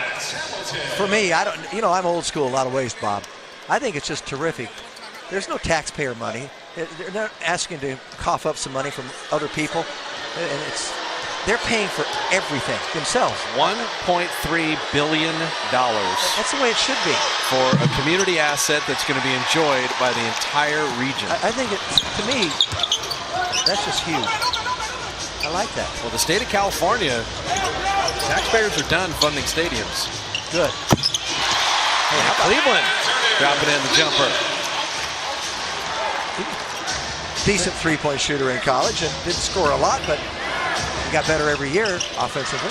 for me, I'm old school in a lot of ways, Bob. I think it's just terrific. There's no taxpayer money. They're not asking to cough up some money from other people, and they're paying for everything themselves. $1.3 billion. That's the way it should be. For a community asset that's going to be enjoyed by the entire region. I think to me, that's just huge. I like that. Well, the state of California, taxpayers are done funding stadiums. Good. Hey, Cleveland dropping in the jumper. Decent three-point shooter in college and didn't score a lot, but he got better every year offensively.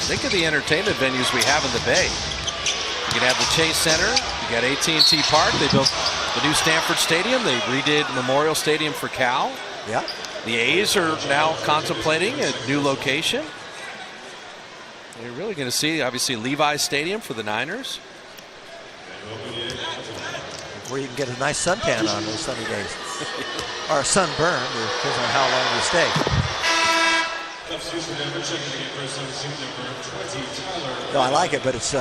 Think of the entertainment venues we have in the Bay. You can have the Chase Center. You got AT&T Park. They built the new Stanford Stadium. They redid Memorial Stadium for Cal. Yeah. The A's are now contemplating a new location. You're really going to see, obviously, Levi's Stadium for the Niners. Where you can get a nice suntan on those sunny days. Or a sunburn, depends on how long you stay. No, I like it, but it's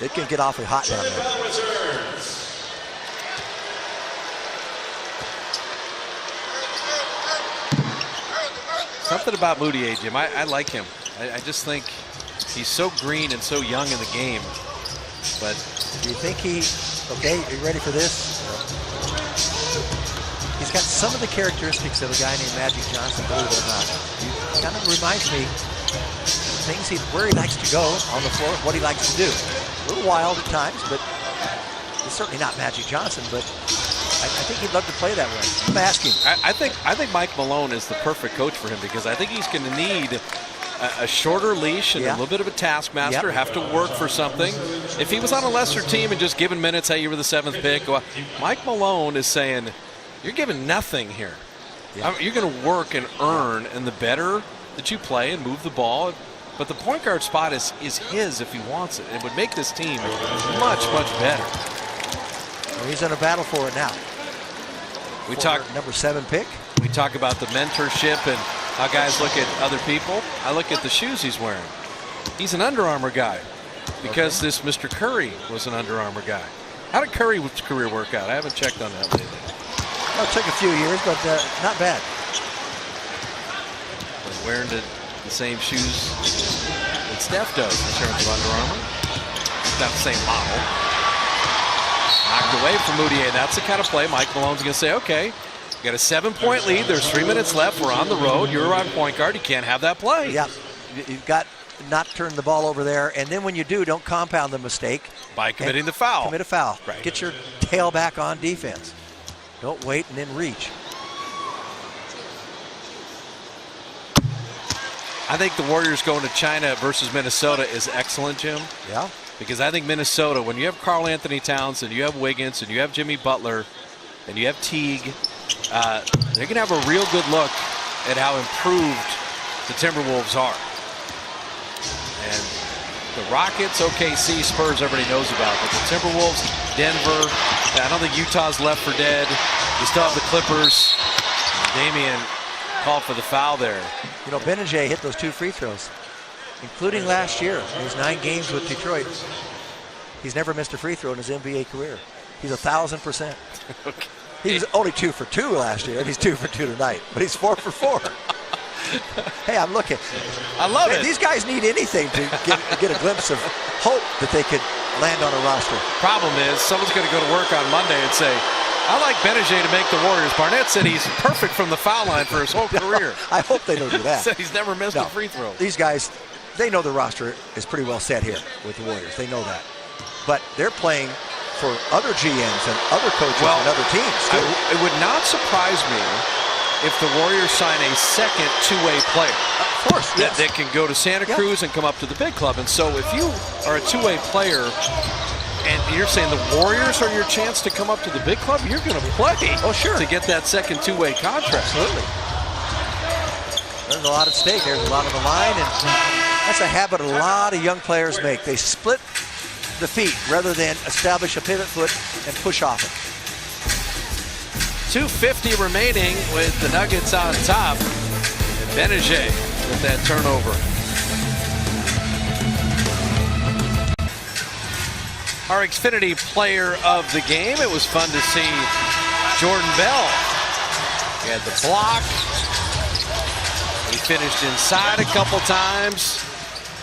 it can get awfully hot down there. Something about Moutier, Jim. I like him. I just think he's so green and so young in the game. But do you think okay, are you ready for this? He's got some of the characteristics of a guy named Magic Johnson, believe it or not. He kind of reminds me of where he likes to go on the floor, what he likes to do. A little wild at times, but he's certainly not Magic Johnson, but I think he'd love to play that way. I'm asking. I think Mike Malone is the perfect coach for him because I think he's going to need a shorter leash and a little bit of a taskmaster, have to work for something. If he was on a lesser team and just given minutes, hey, you were the 7th pick, well, Mike Malone is saying, you're given nothing here. You're going to work and earn, and the better that you play and move the ball. But the point guard spot is his if he wants it. It would make this team much, much better. Well, he's in a battle for it now. We talk number 7 pick. We talk about the mentorship and how guys look at other people. I look at the shoes he's wearing. He's an Under Armour guy because this Mr. Curry was an Under Armour guy. How did Curry's career work out? I haven't checked on that lately. Well, it took a few years, but not bad. He's wearing the same shoes that Steph does in terms of Under Armour. Not the same model. Knocked away from Moutier. That's the kind of play Mike Malone's going to say, okay, you got a 7-point lead. There's 3 minutes left. We're on the road. You're on point guard. You can't have that play. Yeah, you've got not turn the ball over there. And then when you do, don't compound the mistake. By committing the foul. Commit a foul. Right. Get your tail back on defense. Don't wait and then reach. I think the Warriors going to China versus Minnesota is excellent, Jim. Yeah. Because I think Minnesota, when you have Karl Anthony Towns and you have Wiggins and you have Jimmy Butler and you have Teague, they're going to have a real good look at how improved the Timberwolves are. And the Rockets, OKC, Spurs, everybody knows about. But the Timberwolves, Denver, I don't think Utah's left for dead. You still have the Clippers. Damian called for the foul there. You know, Benajay hit those 2 free throws, including last year in his 9 games with Detroit. He's never missed a free throw in his NBA career. He's 1,000%. Okay. He was only 2 for 2 last year, and he's 2 for 2 tonight. But he's 4 for 4. Hey, I'm looking. I love it. These guys need anything to get a glimpse of hope that they could land on a roster. Problem is, someone's going to go to work on Monday and say, I like Benajay to make the Warriors. Barnett said he's perfect from the foul line for his whole career. I hope they don't do that. Said he's never missed a free throw. These guys, they know the roster is pretty well set here with the Warriors. They know that. But they're playing for other GMs and other coaches and other teams, too. It would not surprise me if the Warriors sign a second two-way player. Of course, yes. That can go to Santa Cruz and come up to the big club. And so if you are a two-way player and you're saying the Warriors are your chance to come up to the big club, you're going to play to get that second two-way contract. Absolutely. There's a lot at stake. There's a lot on the line. And That's a habit a lot of young players make. They split the feet rather than establish a pivot foot and push off it. 2:50 remaining with the Nuggets on top. And Benajay with that turnover. Our Xfinity player of the game. It was fun to see Jordan Bell. He had the block. He finished inside a couple times.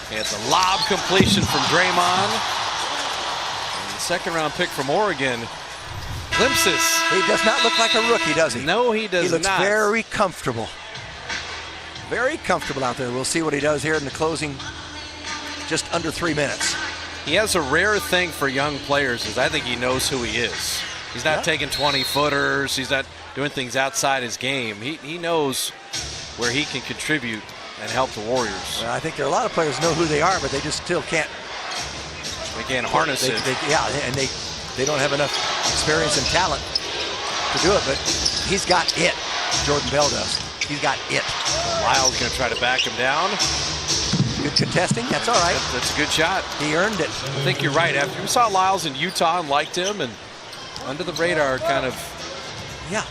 He had the lob completion from Draymond. And the second-round pick from Oregon glimpses. He does not look like a rookie, does he? No, he does not. He looks very comfortable. Very comfortable out there. We'll see what he does here in the closing, just under 3 minutes. He has a rare thing for young players is I think he knows who he is. He's not taking 20-footers. He's not doing things outside his game. He knows where he can contribute and help the Warriors. Well, I think there are a lot of players know who they are, but they just still can't. They can't harness it. And they don't have enough experience and talent to do it, but he's got it. Jordan Bell does. He's got it. Lyle's going to try to back him down. Good contesting. That's all right. That's a good shot. He earned it. I think you're right. After we saw Lyles in Utah and liked him, and under the radar kind of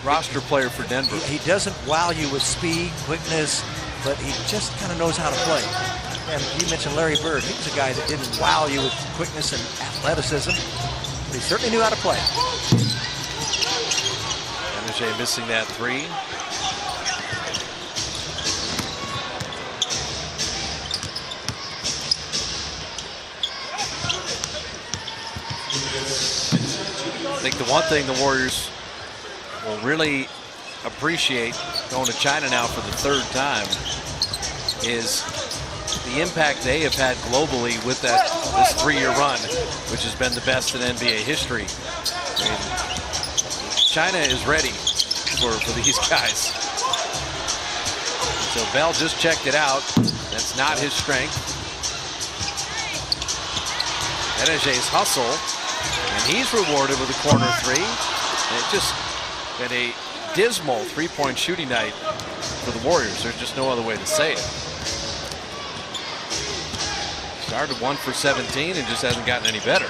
roster player for Denver. He doesn't wow you with speed, quickness, but he just kind of knows how to play. And you mentioned Larry Bird. He was a guy that didn't wow you with quickness and athleticism, but he certainly knew how to play. Benajay missing that three. I think the one thing the Warriors will really appreciate going to China now for the third time is the impact they have had globally with this 3-year run, which has been the best in NBA history. I mean, China is ready for these guys. So Bell just checked it out. That's not his strength. Benajay's hustle. And he's rewarded with a corner three. And it just been a dismal three-point shooting night for the Warriors. There's just no other way to say it. Started 1 for 17 and just hasn't gotten any better.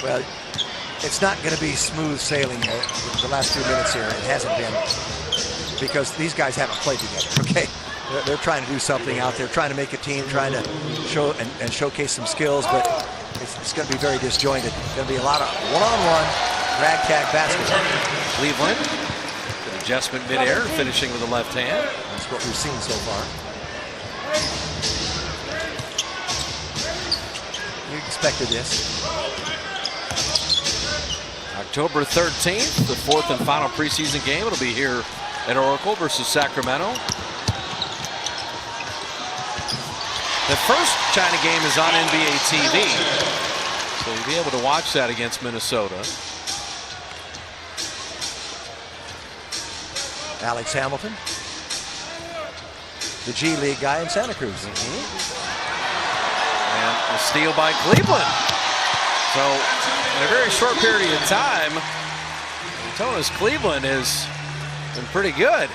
Well, it's not going to be smooth sailing the last 2 minutes here. It hasn't been, because these guys haven't played together, okay? They're trying to do something out there, trying to make a team, trying to show and showcase some skills, but it's going to be very disjointed. It's going to be a lot of one-on-one ragtag basketball. Cleveland, good adjustment midair, finishing with the left hand. That's what we've seen so far. You expected this. October 13th, the 4th and final preseason game. It'll be here at Oracle versus Sacramento. The first China game is on NBA TV, so you'll be able to watch that against Minnesota. Alex Hamilton, the G League guy in Santa Cruz. And a steal by Cleveland. So in a very short period of time, Antonis Cleveland has been pretty good.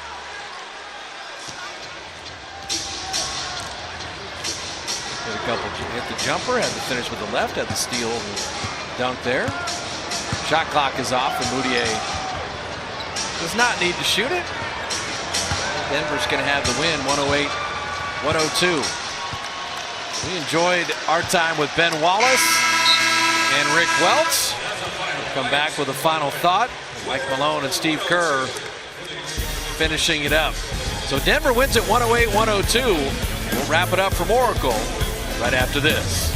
Hit the jumper, had to finish with the left, had the steal dunk there. Shot clock is off, and Moutier does not need to shoot it. Denver's going to have the win, 108-102. We enjoyed our time with Ben Wallace and Rick Welts. We'll come back with a final thought. Mike Malone and Steve Kerr finishing it up. So Denver wins at 108-102. We'll wrap it up from Oracle right after this.